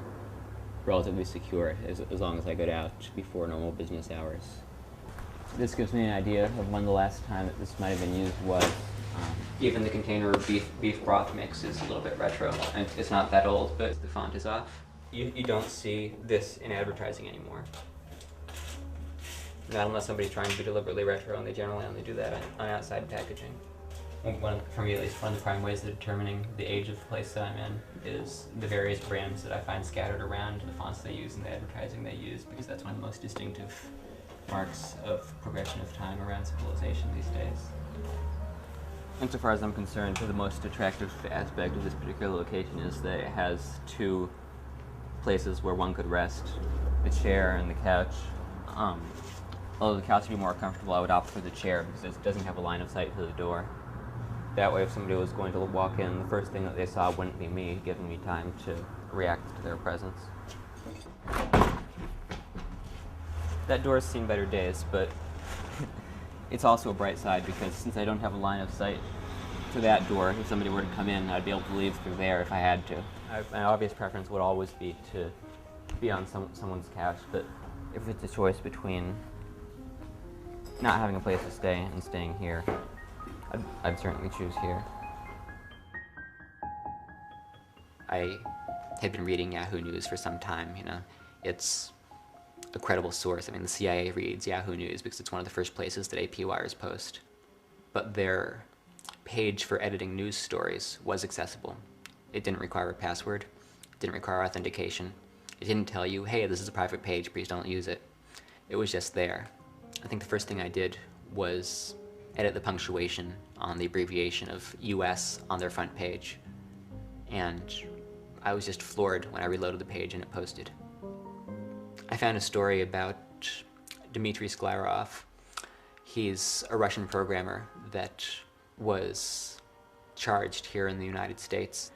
relatively secure as long as I got out before normal business hours. This gives me an idea of when the last time that this might have been used was. Even the container of beef broth mix is a little bit retro. And it's not that old, but the font is off. You don't see this in advertising anymore. Not unless somebody's trying to be deliberately retro, and they generally only do that on outside packaging. For me, at least, one of the prime ways of determining the age of the place that I'm in is the various brands that I find scattered around, the fonts they use and the advertising they use, because that's one of the most distinctive marks of progression of time around civilization these days. Insofar as I'm concerned, the most attractive aspect of this particular location is that it has two places where one could rest, the chair and the couch. Although the couch would be more comfortable, I would opt for the chair because it doesn't have a line of sight to the door. That way, if somebody was going to walk in, the first thing that they saw wouldn't be me, giving me time to react to their presence. That door's seen better days, but it's also a bright side because since I don't have a line of sight to that door, if somebody were to come in, I'd be able to leave through there if I had to. My obvious preference would always be to be on someone's couch, but if it's a choice between not having a place to stay and staying here, I'd certainly choose here. I had been reading Yahoo News for some time, you know. It's a credible source. I mean, the CIA reads Yahoo News because it's one of the first places that AP wires post. But their page for editing news stories was accessible. It didn't require a password. It didn't require authentication. It didn't tell you, hey, this is a private page, please don't use it. It was just there. I think the first thing I did was edit the punctuation on the abbreviation of US on their front page. And I was just floored when I reloaded the page and it posted. I found a story about Dmitry Sklarov. He's a Russian programmer that was charged here in the United States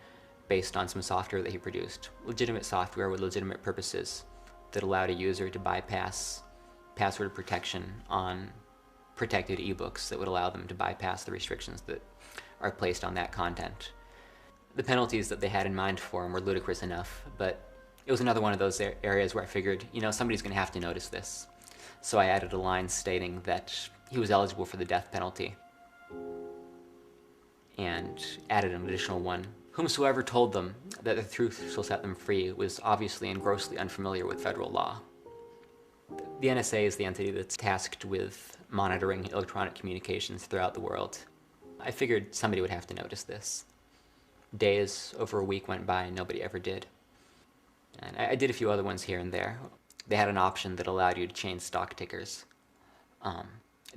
based on some software that he produced. Legitimate software with legitimate purposes that allowed a user to bypass password protection on protected ebooks that would allow them to bypass the restrictions that are placed on that content. The penalties that they had in mind for him were ludicrous enough, but it was another one of those areas where I figured, you know, somebody's going to have to notice this. So I added a line stating that he was eligible for the death penalty, and added an additional one. Whomsoever told them that the truth shall set them free was obviously and grossly unfamiliar with federal law. The NSA is the entity that's tasked with monitoring electronic communications throughout the world. I figured somebody would have to notice this. Days, over a week went by and nobody ever did. And I did a few other ones here and there. They had an option that allowed you to change stock tickers.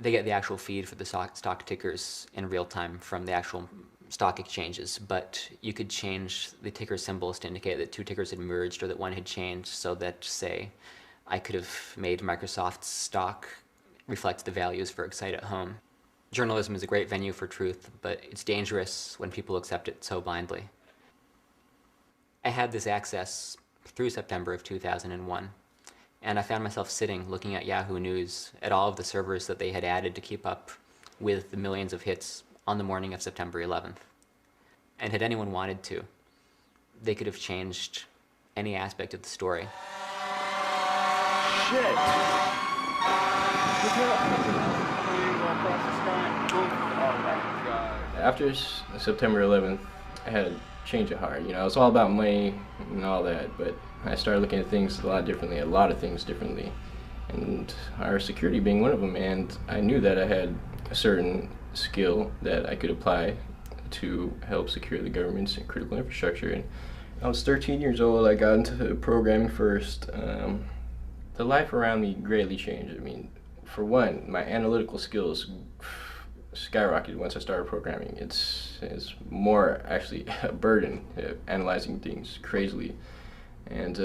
They get the actual feed for the stock tickers in real time from the actual stock exchanges, but you could change the ticker symbols to indicate that two tickers had merged or that one had changed, so that, say, I could have made Microsoft's stock reflect the values for Excite at Home. Journalism is a great venue for truth, but it's dangerous when people accept it so blindly. I had this access through September of 2001, and I found myself sitting looking at Yahoo News at all of the servers that they had added to keep up with the millions of hits on the morning of September 11th. And had anyone wanted to, they could have changed any aspect of the story. Shit! After September 11th, I had change of heart. You know, it's all about money and all that, but I started looking at things a lot differently, a lot of things differently, and our security being one of them. And I knew that I had a certain skill that I could apply to help secure the government's critical infrastructure. And I was 13 years old. I got into programming first. The life around me greatly changed. I mean, for one, my analytical skills skyrocketed once I started programming. It's more actually a burden, analyzing things crazily. And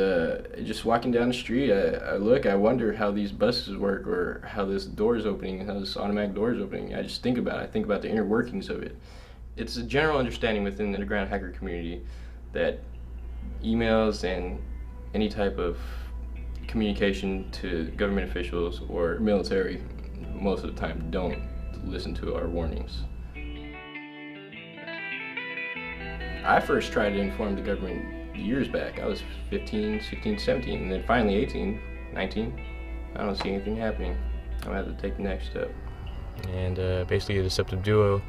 just walking down the street, I wonder how these buses work, or how this door is opening, how this automatic door is opening. I just think about it. I think about the inner workings of it. It's a general understanding within the underground hacker community that emails and any type of communication to government officials or military most of the time don't listen to our warnings. I first tried to inform the government years back. I was 15, 16, 17, and then finally 18, 19. I don't see anything happening. I'm gonna have to take the next step. And basically, the Deceptive Duo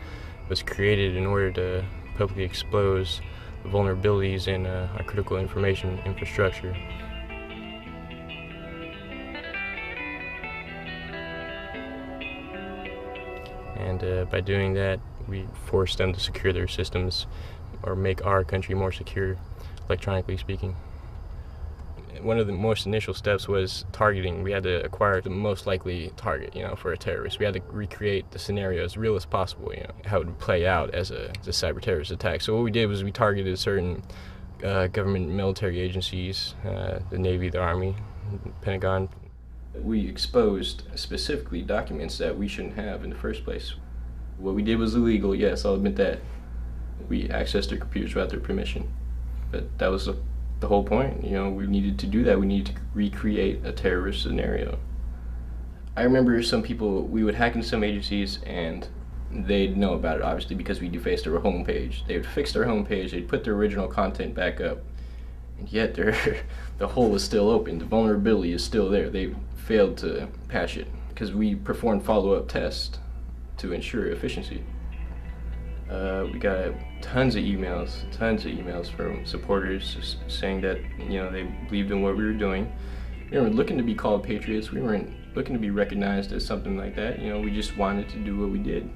was created in order to publicly expose the vulnerabilities in our critical information infrastructure. And by doing that, we forced them to secure their systems, or make our country more secure, electronically speaking. One of the most initial steps was targeting. We had to acquire the most likely target, for a terrorist. We had to recreate the scenario as real as possible, how it would play out as a cyber terrorist attack. So what we did was we targeted certain government military agencies, the Navy, the Army, the Pentagon. We exposed specifically documents that we shouldn't have in the first place. What we did was illegal, yes, I'll admit that. We accessed their computers without their permission. But that was the whole point. We needed to do that. We needed to recreate a terrorist scenario. I remember some people, we would hack into some agencies and they'd know about it, obviously, because we defaced their homepage. They would fix their homepage, they'd put their original content back up, and yet the hole is still open. The vulnerability is still there. They failed to patch it because we performed follow-up tests to ensure efficiency. We got tons of emails from supporters just saying that they believed in what we were doing. We weren't looking to be called patriots. We weren't looking to be recognized as something like that. We just wanted to do what we did.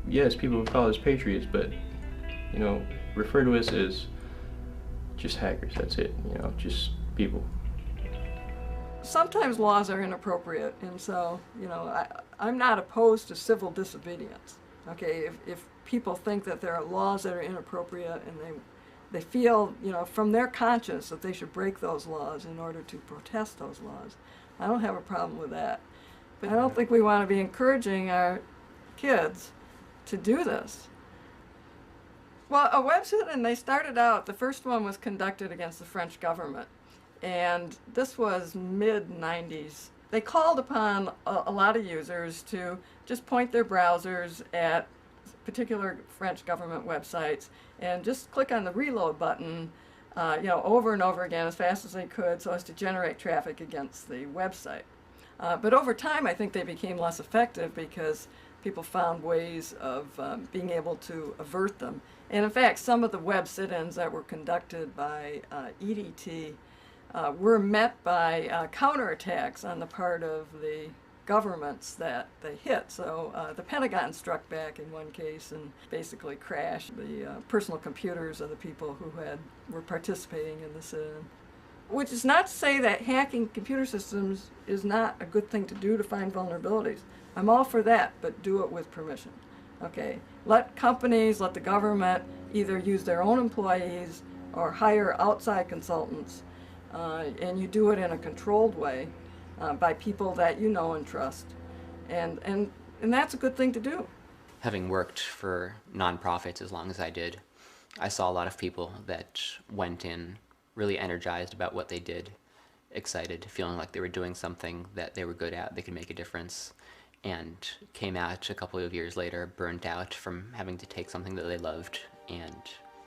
Yes, people would call us patriots, but refer to us as just hackers. That's it. Just people. Sometimes laws are inappropriate, and so I'm not opposed to civil disobedience. Okay, if people think that there are laws that are inappropriate and they feel, from their conscience that they should break those laws in order to protest those laws, I don't have a problem with that. But I don't think we want to be encouraging our kids to do this. Well, a web sit-in, they started out, the first one was conducted against the French government, and this was mid-90s. They called upon a lot of users to just point their browsers at particular French government websites and just click on the reload button, over and over again as fast as they could so as to generate traffic against the website. But over time, I think they became less effective because people found ways of being able to avert them. And in fact, some of the web sit-ins that were conducted by EDT were met by counterattacks on the part of the governments that they hit. So the Pentagon struck back in one case and basically crashed the personal computers of the people who were participating in the sit-in. Which is not to say that hacking computer systems is not a good thing to do to find vulnerabilities. I'm all for that, but do it with permission. Okay, let companies, let the government either use their own employees or hire outside consultants, and you do it in a controlled way by people that you know and trust, and that's a good thing to do. Having worked for nonprofits as long as I did, I saw a lot of people that went in really energized about what they did, excited, feeling like they were doing something that they were good at, they could make a difference, and came out a couple of years later burnt out from having to take something that they loved and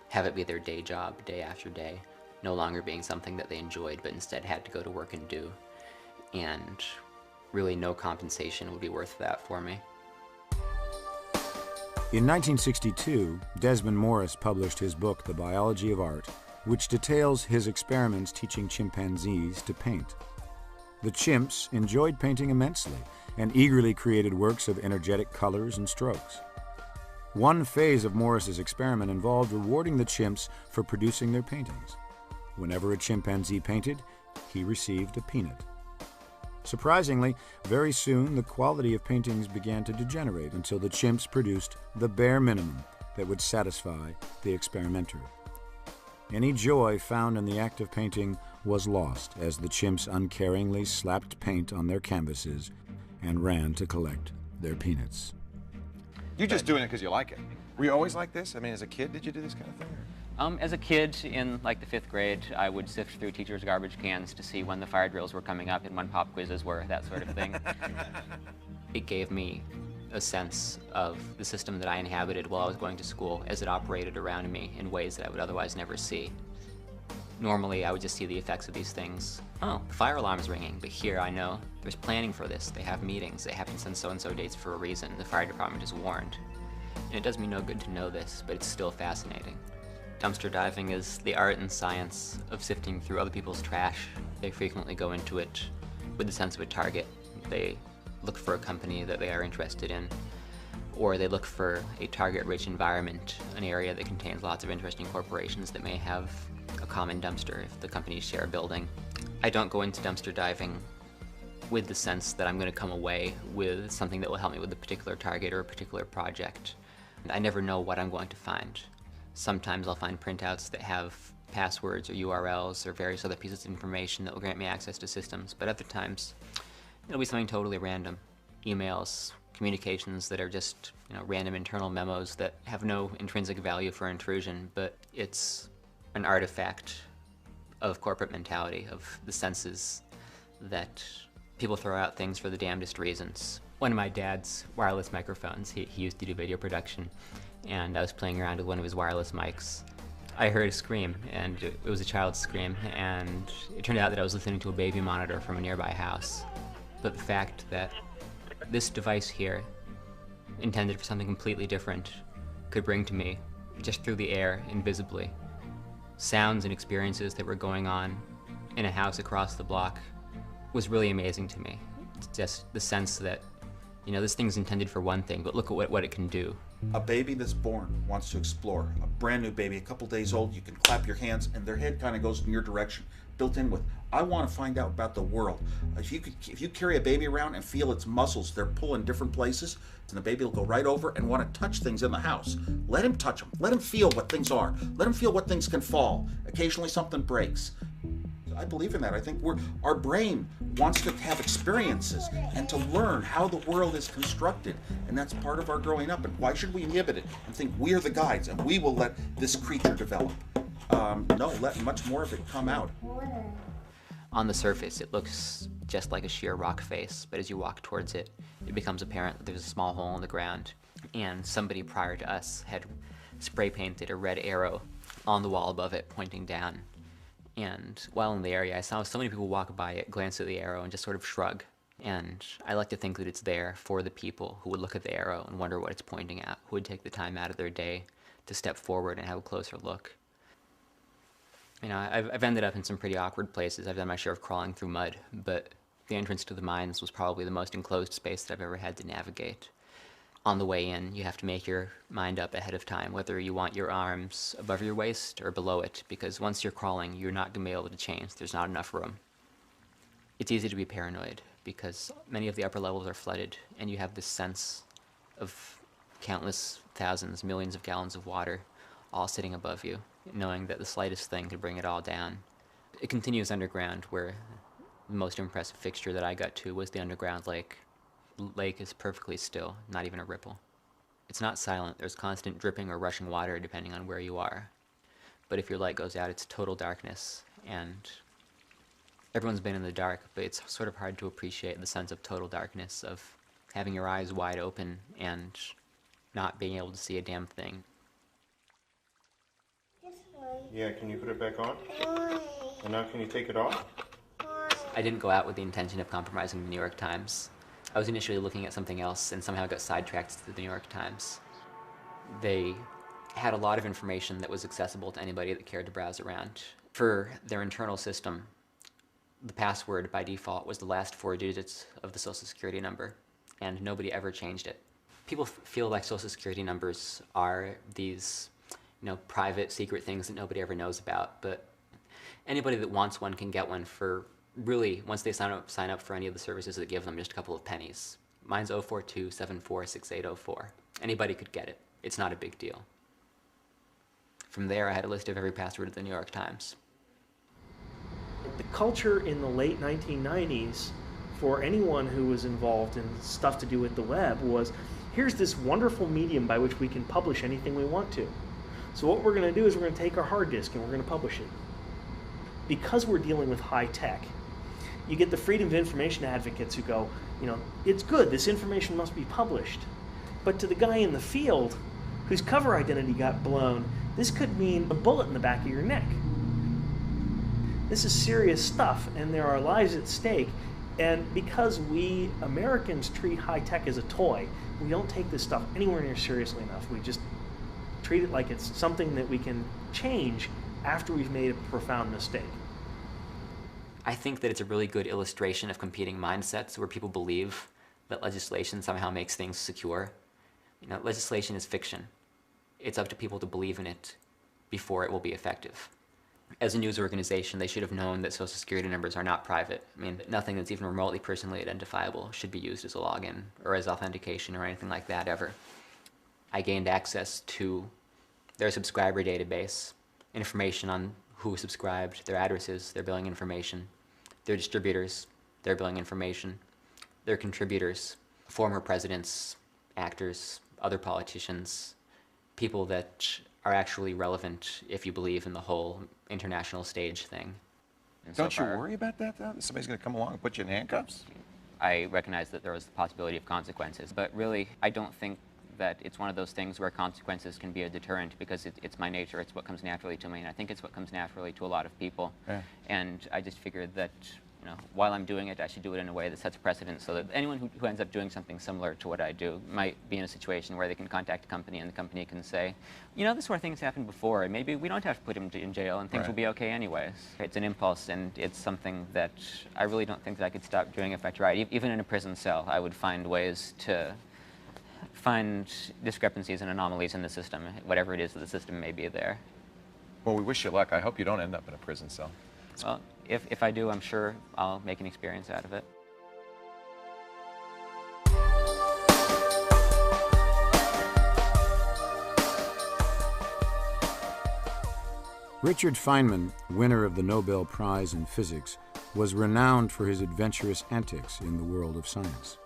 have it be their day job day after day, no longer being something that they enjoyed but instead had to go to work and do. And really no compensation would be worth that for me. In 1962, Desmond Morris published his book, The Biology of Art, which details his experiments teaching chimpanzees to paint. The chimps enjoyed painting immensely and eagerly created works of energetic colors and strokes. One phase of Morris's experiment involved rewarding the chimps for producing their paintings. Whenever a chimpanzee painted, he received a peanut. Surprisingly, very soon the quality of paintings began to degenerate until the chimps produced the bare minimum that would satisfy the experimenter. Any joy found in the act of painting was lost as the chimps uncaringly slapped paint on their canvases and ran to collect their peanuts. You're just doing it because you like it. Were you always like this? I mean, as a kid, did you do this kind of thing? As a kid, in like the 5th grade, I would sift through teachers' garbage cans to see when the fire drills were coming up and when pop quizzes were, that sort of thing. It gave me a sense of the system that I inhabited while I was going to school as it operated around me in ways that I would otherwise never see. Normally, I would just see the effects of these things. Oh, the fire alarm is ringing, but here I know there's planning for this. They have meetings. They happen on so-and-so dates for a reason. The fire department is warned. And it does me no good to know this, but it's still fascinating. Dumpster diving is the art and science of sifting through other people's trash. They frequently go into it with the sense of a target. They look for a company that they are interested in, or they look for a target-rich environment, an area that contains lots of interesting corporations that may have a common dumpster if the companies share a building. I don't go into dumpster diving with the sense that I'm going to come away with something that will help me with a particular target or a particular project. I never know what I'm going to find. Sometimes I'll find printouts that have passwords or URLs or various other pieces of information that will grant me access to systems, but other times it'll be something totally random. Emails, communications that are just, random internal memos that have no intrinsic value for intrusion, but it's an artifact of corporate mentality, of the senses that people throw out things for the damnedest reasons. One of my dad's wireless microphones, he used to do video production, and I was playing around with one of his wireless mics. I heard a scream, and it was a child's scream, and it turned out that I was listening to a baby monitor from a nearby house. But the fact that this device here, intended for something completely different, could bring to me, just through the air, invisibly, sounds and experiences that were going on in a house across the block was really amazing to me. It's just the sense that, this thing's intended for one thing, but look at what it can do. A baby that's born wants to explore. A brand new baby, a couple days old, you can clap your hands and their head kind of goes in your direction, built in with, I want to find out about the world. If you carry a baby around and feel its muscles, they're pulling different places, and the baby will go right over and want to touch things in the house. Let him touch them. Let him feel what things are. Let him feel what things can fall. Occasionally something breaks. I believe in that. I think our brain wants to have experiences and to learn how the world is constructed, and that's part of our growing up. And why should we inhibit it and think we're the guides and we will let this creature develop? No, let much more of it come out. On the surface, it looks just like a sheer rock face, but as you walk towards it, it becomes apparent that there's a small hole in the ground, and somebody prior to us had spray painted a red arrow on the wall above it, pointing down. And while in the area, I saw so many people walk by it, glance at the arrow, and just sort of shrug. And I like to think that it's there for the people who would look at the arrow and wonder what it's pointing at, who would take the time out of their day to step forward and have a closer look. I've ended up in some pretty awkward places. I've done my share of crawling through mud, but the entrance to the mines was probably the most enclosed space that I've ever had to navigate. On the way in, you have to make your mind up ahead of time whether you want your arms above your waist or below it, because once you're crawling, you're not going to be able to change. There's not enough room. It's easy to be paranoid because many of the upper levels are flooded, and you have this sense of countless thousands, millions of gallons of water all sitting above you, knowing that the slightest thing could bring it all down. It continues underground, where the most impressive fixture that I got to was the underground lake. The lake is perfectly still, not even a ripple. It's not silent. There's constant dripping or rushing water depending on where you are. But if your light goes out, it's total darkness, and everyone's been in the dark, but it's sort of hard to appreciate the sense of total darkness, of having your eyes wide open and not being able to see a damn thing. Yeah, can you put it back on? And now can you take it off? I didn't go out with the intention of compromising the New York Times. I was initially looking at something else and somehow got sidetracked to the New York Times. They had a lot of information that was accessible to anybody that cared to browse around. For their internal system, the password by default was the last 4 digits of the Social Security number, and nobody ever changed it. People feel like Social Security numbers are these, private, secret things that nobody ever knows about, but anybody that wants one can get one for really, once they sign up for any of the services that give them just a couple of pennies. Mine's 042746804. Anybody could get it. It's not a big deal. From there, I had a list of every password at the New York Times. The culture in the late 1990s for anyone who was involved in stuff to do with the web was, here's this wonderful medium by which we can publish anything we want to. So what we're going to do is we're going to take our hard disk and we're going to publish it. Because we're dealing with high tech, you get the freedom of information advocates who go, it's good, this information must be published. But to the guy in the field whose cover identity got blown, this could mean a bullet in the back of your neck. This is serious stuff, and there are lives at stake. And because we Americans treat high tech as a toy, we don't take this stuff anywhere near seriously enough. We just treat it like it's something that we can change after we've made a profound mistake. I think that it's a really good illustration of competing mindsets where people believe that legislation somehow makes things secure. Legislation is fiction. It's up to people to believe in it before it will be effective. As a news organization, they should have known that Social Security numbers are not private. Nothing that's even remotely personally identifiable should be used as a login or as authentication or anything like that ever. I gained access to their subscriber database, information on who subscribed, their addresses, their billing information, their distributors, their billing information, their contributors, former presidents, actors, other politicians, people that are actually relevant if you believe in the whole international stage thing. And Don't so you far, worry about that, though? Somebody's going to come along and put you in handcuffs? I recognize that there was the possibility of consequences, but really, I don't think that it's one of those things where consequences can be a deterrent because it's my nature, it's what comes naturally to me, and I think it's what comes naturally to a lot of people. Yeah. And I just figured that while I'm doing it, I should do it in a way that sets precedent so that anyone who ends up doing something similar to what I do might be in a situation where they can contact a company and the company can say, this sort of thing's happened before, and maybe we don't have to put him in jail and things will be okay anyways. It's an impulse, and it's something that I really don't think that I could stop doing if I tried. Even in a prison cell, I would find ways to find discrepancies and anomalies in the system, whatever it is that the system may be there. Well, we wish you luck. I hope you don't end up in a prison cell. Well, if I do, I'm sure I'll make an experience out of it. Richard Feynman, winner of the Nobel Prize in Physics, was renowned for his adventurous antics in the world of science.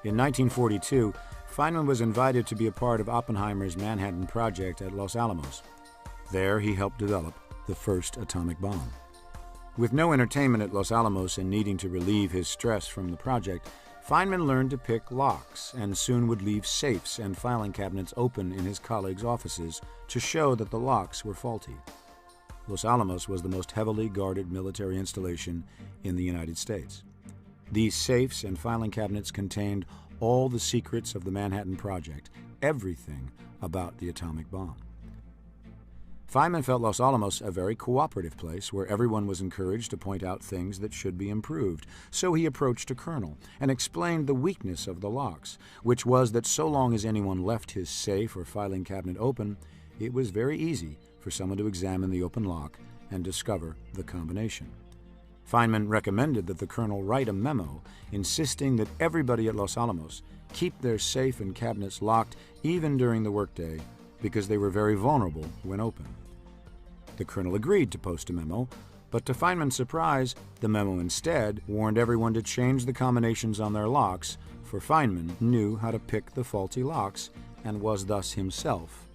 In 1942, Feynman was invited to be a part of Oppenheimer's Manhattan Project at Los Alamos. There, he helped develop the first atomic bomb. With no entertainment at Los Alamos and needing to relieve his stress from the project, Feynman learned to pick locks and soon would leave safes and filing cabinets open in his colleagues' offices to show that the locks were faulty. Los Alamos was the most heavily guarded military installation in the United States. These safes and filing cabinets contained all the secrets of the Manhattan Project, everything about the atomic bomb. Feynman felt Los Alamos a very cooperative place where everyone was encouraged to point out things that should be improved. So he approached a colonel and explained the weakness of the locks, which was that so long as anyone left his safe or filing cabinet open, it was very easy for someone to examine the open lock and discover the combination. Feynman recommended that the colonel write a memo insisting that everybody at Los Alamos keep their safe and cabinets locked even during the workday because they were very vulnerable when open. The colonel agreed to post a memo, but to Feynman's surprise, the memo instead warned everyone to change the combinations on their locks, for Feynman knew how to pick the faulty locks and was thus himself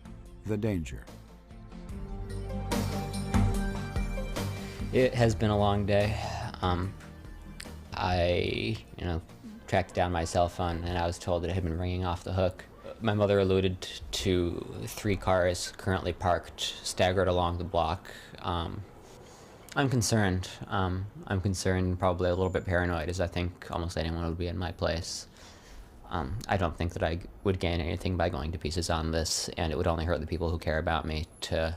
the danger. It has been a long day. I, tracked down my cell phone and I was told that it had been ringing off the hook. My mother alluded to 3 cars currently parked, staggered along the block. I'm concerned. I'm concerned, probably a little bit paranoid, as I think almost anyone would be in my place. I don't think that I would gain anything by going to pieces on this, and it would only hurt the people who care about me to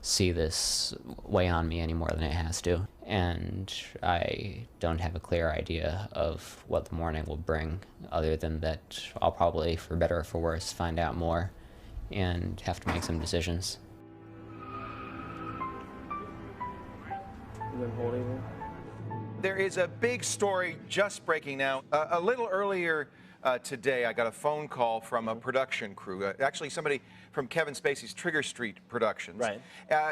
see this weigh on me any more than it has to. And I don't have a clear idea of what the morning will bring, other than that I'll probably, for better or for worse, find out more and have to make some decisions. There is a big story just breaking now. A little earlier today, I got a phone call from a production crew, actually somebody from Kevin Spacey's Trigger Street Productions, right.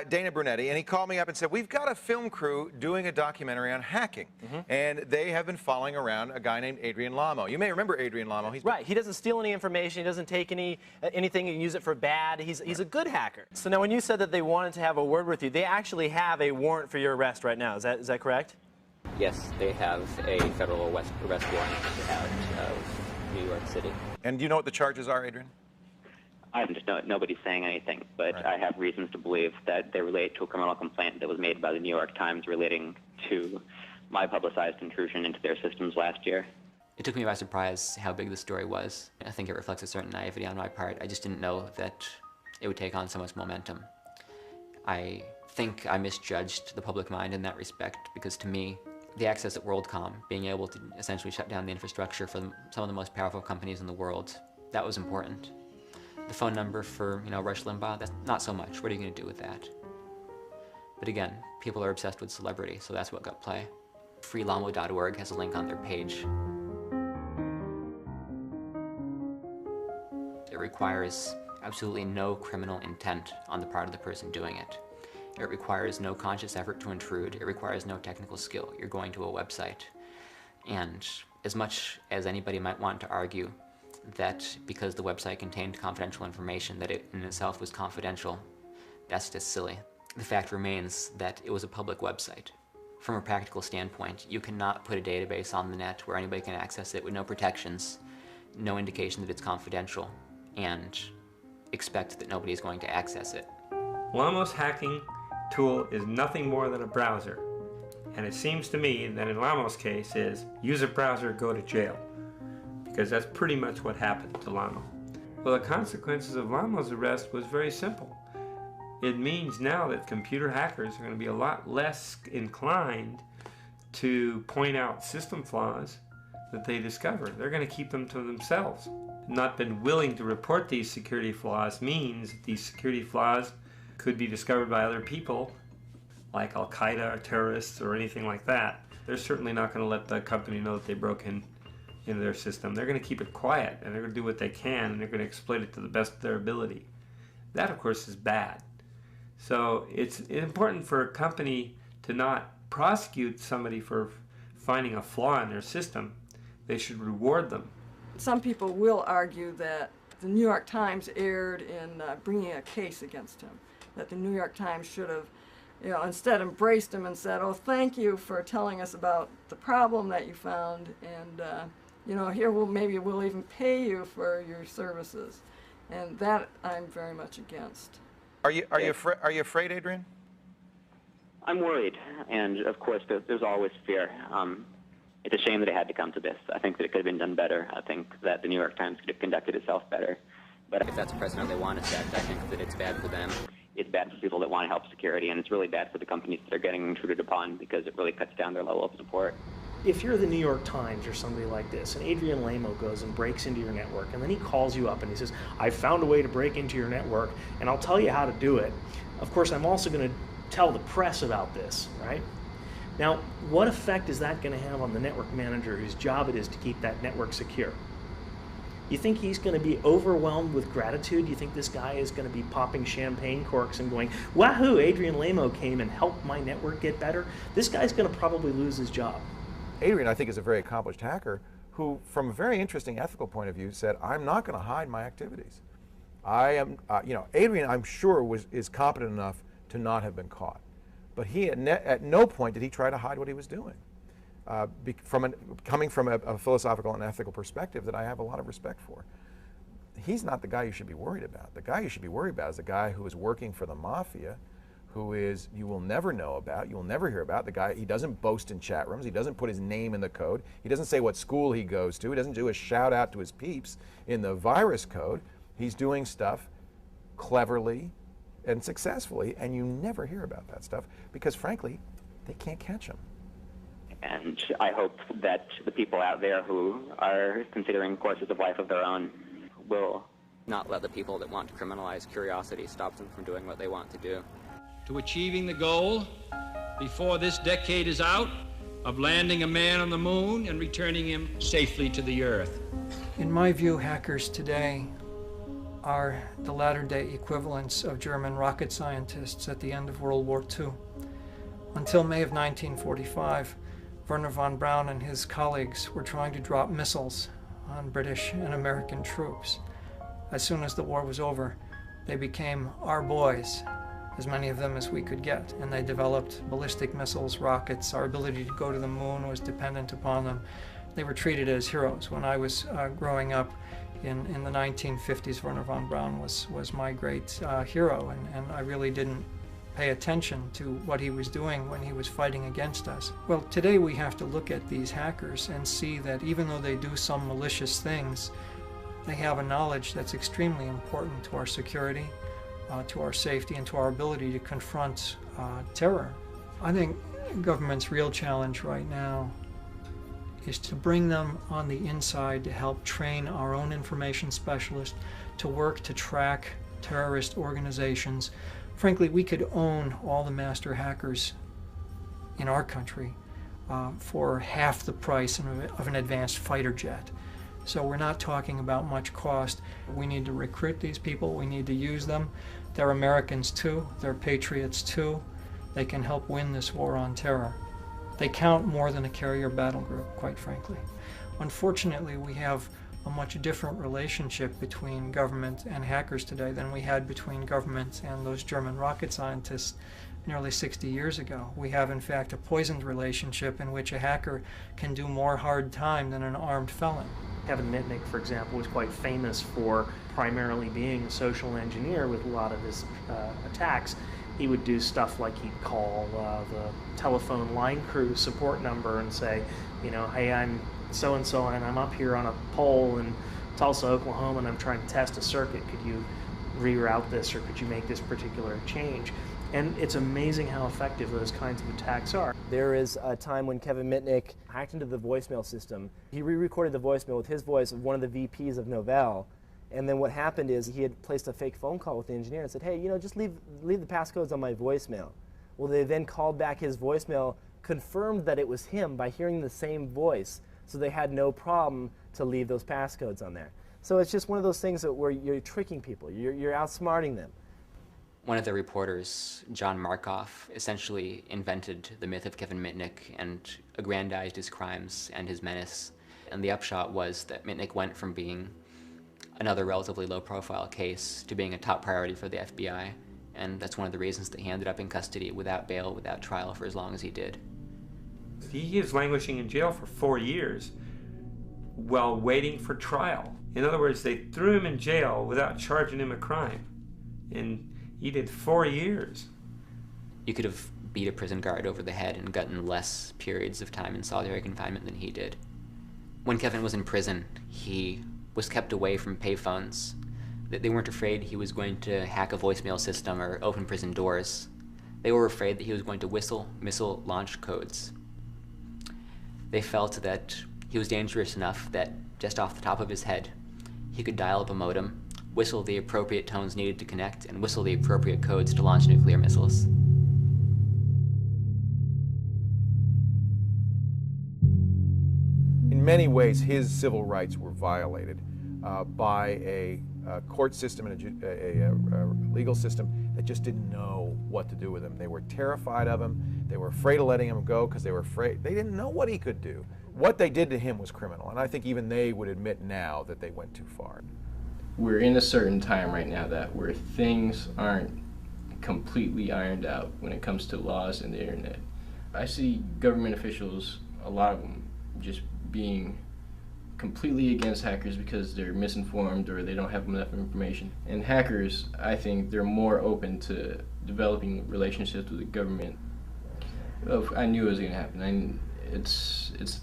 Dana Brunetti, and he called me up and said, we've got a film crew doing a documentary on hacking, and they have been following around a guy named Adrian Lamo. You may remember Adrian Lamo. He's right, he doesn't steal any information, he doesn't take anything and use it for bad. He's a good hacker. So now when you said that they wanted to have a word with you, they actually have a warrant for your arrest right now, is that correct? Yes, they have a federal arrest warrant out of New York City. And do you know what the charges are, Adrian? I'm just nobody's saying anything, but right. I have reasons to believe that they relate to a criminal complaint that was made by the New York Times relating to my publicized intrusion into their systems last year. It took me by surprise how big the story was. I think it reflects a certain naivety on my part. I just didn't know that it would take on so much momentum. I think I misjudged the public mind in that respect, because to me, the access at WorldCom, being able to essentially shut down the infrastructure for some of the most powerful companies in the world, that was important. The phone number for, Rush Limbaugh, that's not so much. What are you going to do with that? But again, people are obsessed with celebrity, so that's what got play. freelamo.org has a link on their page. It requires absolutely no criminal intent on the part of the person doing it. It requires no conscious effort to intrude. It requires no technical skill. You're going to a website. And as much as anybody might want to argue that because the website contained confidential information that it in itself was confidential, that's just silly. The fact remains that it was a public website. From a practical standpoint, you cannot put a database on the net where anybody can access it with no protections, no indication that it's confidential, and expect that nobody's going to access it. Lamo's hacking tool is nothing more than a browser. And it seems to me that in Lamo's case is use a browser, go to jail. Because that's pretty much what happened to Lamo. Well, the consequences of Lamo's arrest was very simple. It means now that computer hackers are going to be a lot less inclined to point out system flaws that they discover. They're going to keep them to themselves. Not been willing to report these security flaws means that these security flaws could be discovered by other people, like Al-Qaeda or terrorists or anything like that. They're certainly not going to let the company know that they broke into their system. They're going to keep it quiet, and they're going to do what they can, and they're going to exploit it to the best of their ability. That, of course, is bad. So it's important for a company to not prosecute somebody for finding a flaw in their system. They should reward them. Some people will argue that the New York Times erred in bringing a case against him, that the New York Times should have, instead embraced him and said, oh, thank you for telling us about the problem that you found, and here maybe we'll even pay you for your services. And that I'm very much against. Are you afraid, Adrian? I'm worried, and of course there's always fear. It's a shame that it had to come to this. I think that it could have been done better. I think that the New York Times could have conducted itself better. But if that's a precedent they want to set, I think that it's bad for them. It's bad for people that want to help security, and it's really bad for the companies that are getting intruded upon because it really cuts down their level of support. If you're the New York Times or somebody like this, and Adrian Lamo goes and breaks into your network, and then he calls you up and he says, I found a way to break into your network, and I'll tell you how to do it. Of course, I'm also going to tell the press about this, right? Now, what effect is that going to have on the network manager whose job it is to keep that network secure? You think he's going to be overwhelmed with gratitude? You think this guy is going to be popping champagne corks and going, wahoo, Adrian Lamo came and helped my network get better? This guy's going to probably lose his job. Adrian, I think, is a very accomplished hacker who, from a very interesting ethical point of view, said, I'm not going to hide my activities. I am, Adrian, I'm sure, is competent enough to not have been caught. But he, at no point did he try to hide what he was doing. Coming from a philosophical and ethical perspective that I have a lot of respect for. He's not the guy you should be worried about. The guy you should be worried about is the guy who is working for the mafia, who is, you will never know about, you will never hear about. The guy, he doesn't boast in chat rooms, he doesn't put his name in the code, he doesn't say what school he goes to, he doesn't do a shout out to his peeps in the virus code. He's doing stuff cleverly and successfully, and you never hear about that stuff because, frankly, they can't catch him. And I hope that the people out there who are considering courses of life of their own will not let the people that want to criminalize curiosity stop them from doing what they want to do. To achieving the goal before this decade is out of landing a man on the moon and returning him safely to the Earth. In my view, hackers today are the latter-day equivalents of German rocket scientists at the end of World War II. Until May of 1945, Wernher von Braun and his colleagues were trying to drop missiles on British and American troops. As soon as the war was over, they became our boys, as many of them as we could get, and they developed ballistic missiles, rockets. Our ability to go to the moon was dependent upon them. They were treated as heroes. When I was growing up in the 1950s, Wernher von Braun was my great hero, and I really didn't pay attention to what he was doing when he was fighting against us. Well, today we have to look at these hackers and see that even though they do some malicious things, they have a knowledge that's extremely important to our security, to our safety, and to our ability to confront terror. I think government's real challenge right now is to bring them on the inside to help train our own information specialists to work to track terrorist organizations. Frankly, we could own all the master hackers in our country for half the price of an advanced fighter jet. So we're not talking about much cost. We need to recruit these people. We need to use them. They're Americans too. They're patriots too. They can help win this war on terror. They count more than a carrier battle group, quite frankly. Unfortunately, we have a much different relationship between government and hackers today than we had between government and those German rocket scientists nearly 60 years ago. We have, in fact, a poisoned relationship in which a hacker can do more hard time than an armed felon. Kevin Mitnick, for example, was quite famous for primarily being a social engineer with a lot of his attacks. He would do stuff like he'd call the telephone line crew support number and say, you know, hey, I'm so-and-so and I'm up here on a pole in Tulsa, Oklahoma, and I'm trying to test a circuit. Could you reroute this, or could you make this particular change? And it's amazing how effective those kinds of attacks are. There is a time when Kevin Mitnick hacked into the voicemail system. He re-recorded the voicemail with his voice of one of the VPs of Novell. And then what happened is he had placed a fake phone call with the engineer and said, hey, you know, just leave the passcodes on my voicemail. Well, they then called back his voicemail, confirmed that it was him by hearing the same voice, so they had no problem to leave those passcodes on there. So it's just one of those things where you're tricking people, you're outsmarting them. One of the reporters, John Markoff, essentially invented the myth of Kevin Mitnick and aggrandized his crimes and his menace. And the upshot was that Mitnick went from being another relatively low-profile case to being a top priority for the FBI. And that's one of the reasons that he ended up in custody without bail, without trial for as long as he did. He is languishing in jail for 4 years while waiting for trial. In other words, they threw him in jail without charging him a crime. And he did 4 years. You could have beat a prison guard over the head and gotten less periods of time in solitary confinement than he did. When Kevin was in prison, he was kept away from payphones. They weren't afraid he was going to hack a voicemail system or open prison doors. They were afraid that he was going to whistle missile launch codes. They felt that he was dangerous enough that just off the top of his head, he could dial up a modem, whistle the appropriate tones needed to connect, and whistle the appropriate codes to launch nuclear missiles. In many ways, his civil rights were violated by a court system and a legal system that just didn't know what to do with him. They were terrified of him. They were afraid of letting him go because they were afraid. They didn't know what he could do. What they did to him was criminal, and I think even they would admit now that they went too far. We're in a certain time right now where things aren't completely ironed out when it comes to laws and the internet. I see government officials, a lot of them, just being completely against hackers because they're misinformed or they don't have enough information. And hackers, I think they're more open to developing relationships with the government. Well, I knew it was going to happen.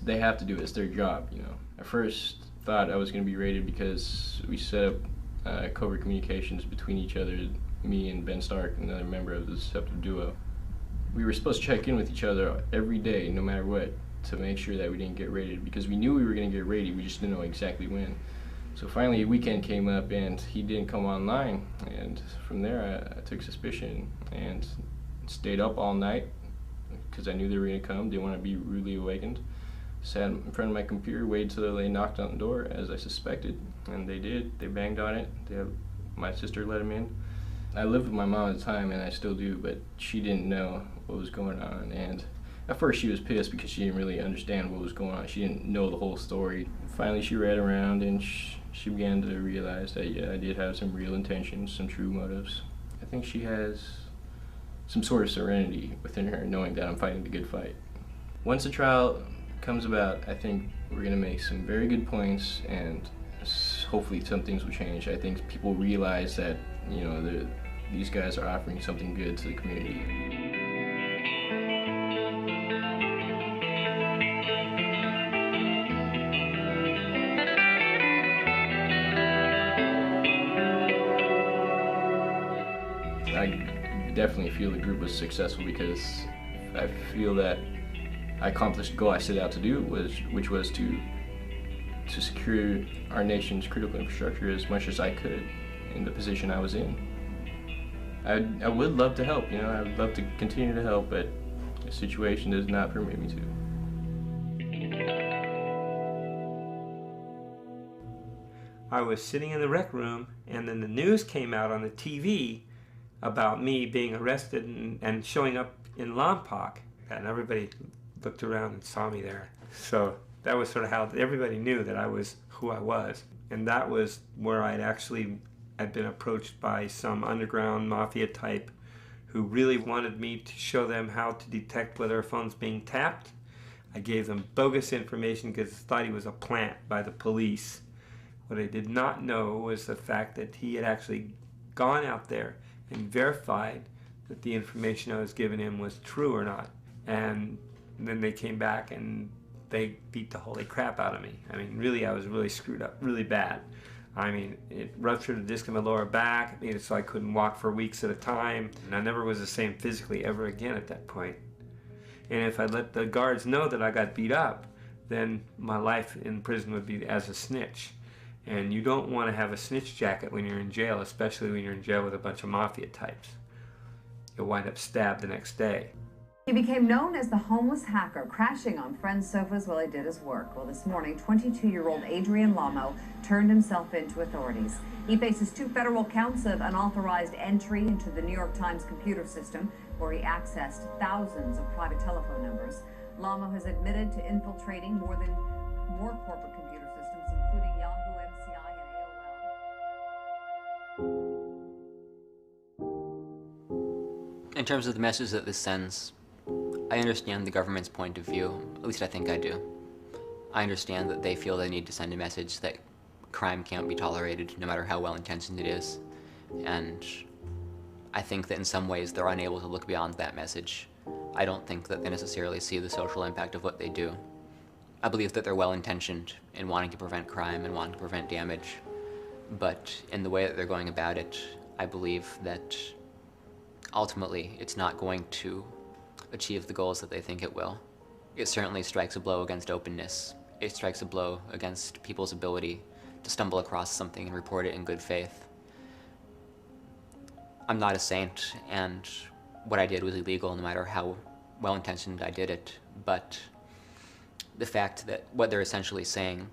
They have to do it. It's their job, you know. I first thought I was going to be raided because we set up covert communications between each other, me and Ben Stark, another member of the Deceptive Duo. We were supposed to check in with each other every day, no matter what, to make sure that we didn't get raided, because we knew we were going to get raided, we just didn't know exactly when. So finally a weekend came up and he didn't come online, and from there I took suspicion and stayed up all night because I knew they were going to come, didn't want to be rudely awakened. Sat in front of my computer, waited till they knocked on the door as I suspected, and they did. They banged on it. My sister let them in. I lived with my mom at the time, and I still do, but she didn't know what was going on, and at first she was pissed because she didn't really understand what was going on. She didn't know the whole story. Finally she read around and she began to realize that, yeah, I did have some real intentions, some true motives. I think she has some sort of serenity within her, knowing that I'm fighting the good fight. Once the trial comes about, I think we're going to make some very good points, and hopefully some things will change. I think people realize that, you know, these guys are offering something good to the community. I definitely feel the group was successful because I feel that I accomplished the goal I set out to do, which was to secure our nation's critical infrastructure as much as I could in the position I was in. I would love to help, you know, I would love to continue to help, but the situation does not permit me to. I was sitting in the rec room, and then the news came out on the TV about me being arrested and showing up in Lompoc, and everybody looked around and saw me there. So that was sort of how everybody knew that I was who I was. And that was where I'd been approached by some underground mafia type who really wanted me to show them how to detect whether a phone's being tapped. I gave them bogus information because I thought he was a plant by the police. What I did not know was the fact that he had actually gone out there and verified that the information I was giving him was true or not. And then they came back and they beat the holy crap out of me. I mean, really, I was really screwed up, really bad. I mean, it ruptured a disc in my lower back, made it so I couldn't walk for weeks at a time, and I never was the same physically ever again at that point. And if I let the guards know that I got beat up, then my life in prison would be as a snitch. And you don't want to have a snitch jacket when you're in jail, especially when you're in jail with a bunch of mafia types. You'll wind up stabbed the next day. He became known as the homeless hacker, crashing on friends' sofas while he did his work. Well, this morning, 22-year-old Adrian Lamo turned himself in to authorities. He faces 2 federal counts of unauthorized entry into the New York Times computer system, where he accessed thousands of private telephone numbers. Lamo has admitted to infiltrating more corporate computer systems, including Yahoo, MCI, and AOL. In terms of the message that this sends, I understand the government's point of view, at least I think I do. I understand that they feel they need to send a message that crime can't be tolerated, no matter how well-intentioned it is. And I think that in some ways they're unable to look beyond that message. I don't think that they necessarily see the social impact of what they do. I believe that they're well-intentioned in wanting to prevent crime and wanting to prevent damage. But in the way that they're going about it, I believe that ultimately it's not going to achieve the goals that they think it will. It certainly strikes a blow against openness. It strikes a blow against people's ability to stumble across something and report it in good faith. I'm not a saint, and what I did was illegal no matter how well-intentioned I did it, but the fact that what they're essentially saying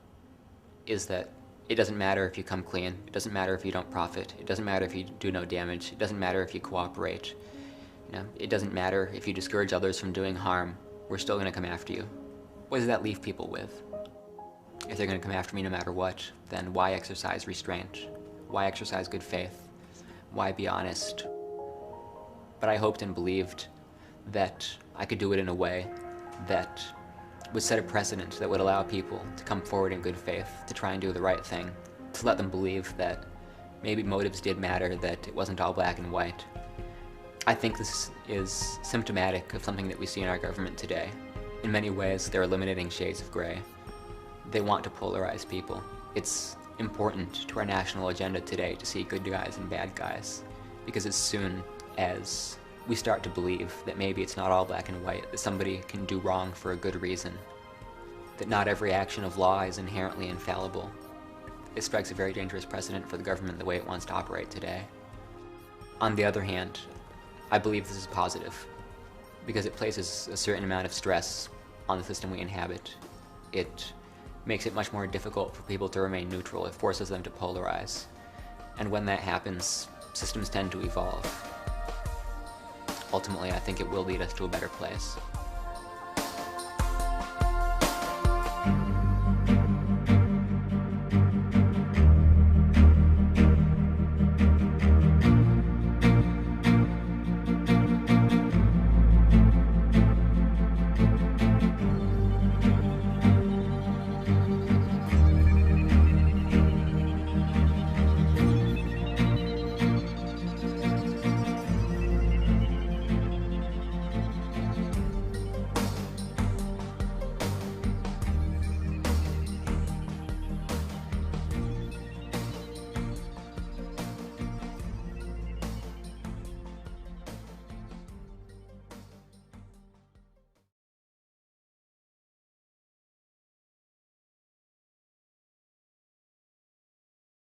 is that it doesn't matter if you come clean, it doesn't matter if you don't profit, it doesn't matter if you do no damage, it doesn't matter if you cooperate, it doesn't matter if you discourage others from doing harm, we're still going to come after you. What does that leave people with? If they're going to come after me no matter what, then why exercise restraint? Why exercise good faith? Why be honest? But I hoped and believed that I could do it in a way that would set a precedent that would allow people to come forward in good faith, to try and do the right thing, to let them believe that maybe motives did matter, that it wasn't all black and white. I think this is symptomatic of something that we see in our government today. In many ways, they're eliminating shades of gray. They want to polarize people. It's important to our national agenda today to see good guys and bad guys, because as soon as we start to believe that maybe it's not all black and white, that somebody can do wrong for a good reason, that not every action of law is inherently infallible, it strikes a very dangerous precedent for the government the way it wants to operate today. On the other hand, I believe this is positive, because it places a certain amount of stress on the system we inhabit. It makes it much more difficult for people to remain neutral. It forces them to polarize. And when that happens, systems tend to evolve. Ultimately, I think it will lead us to a better place.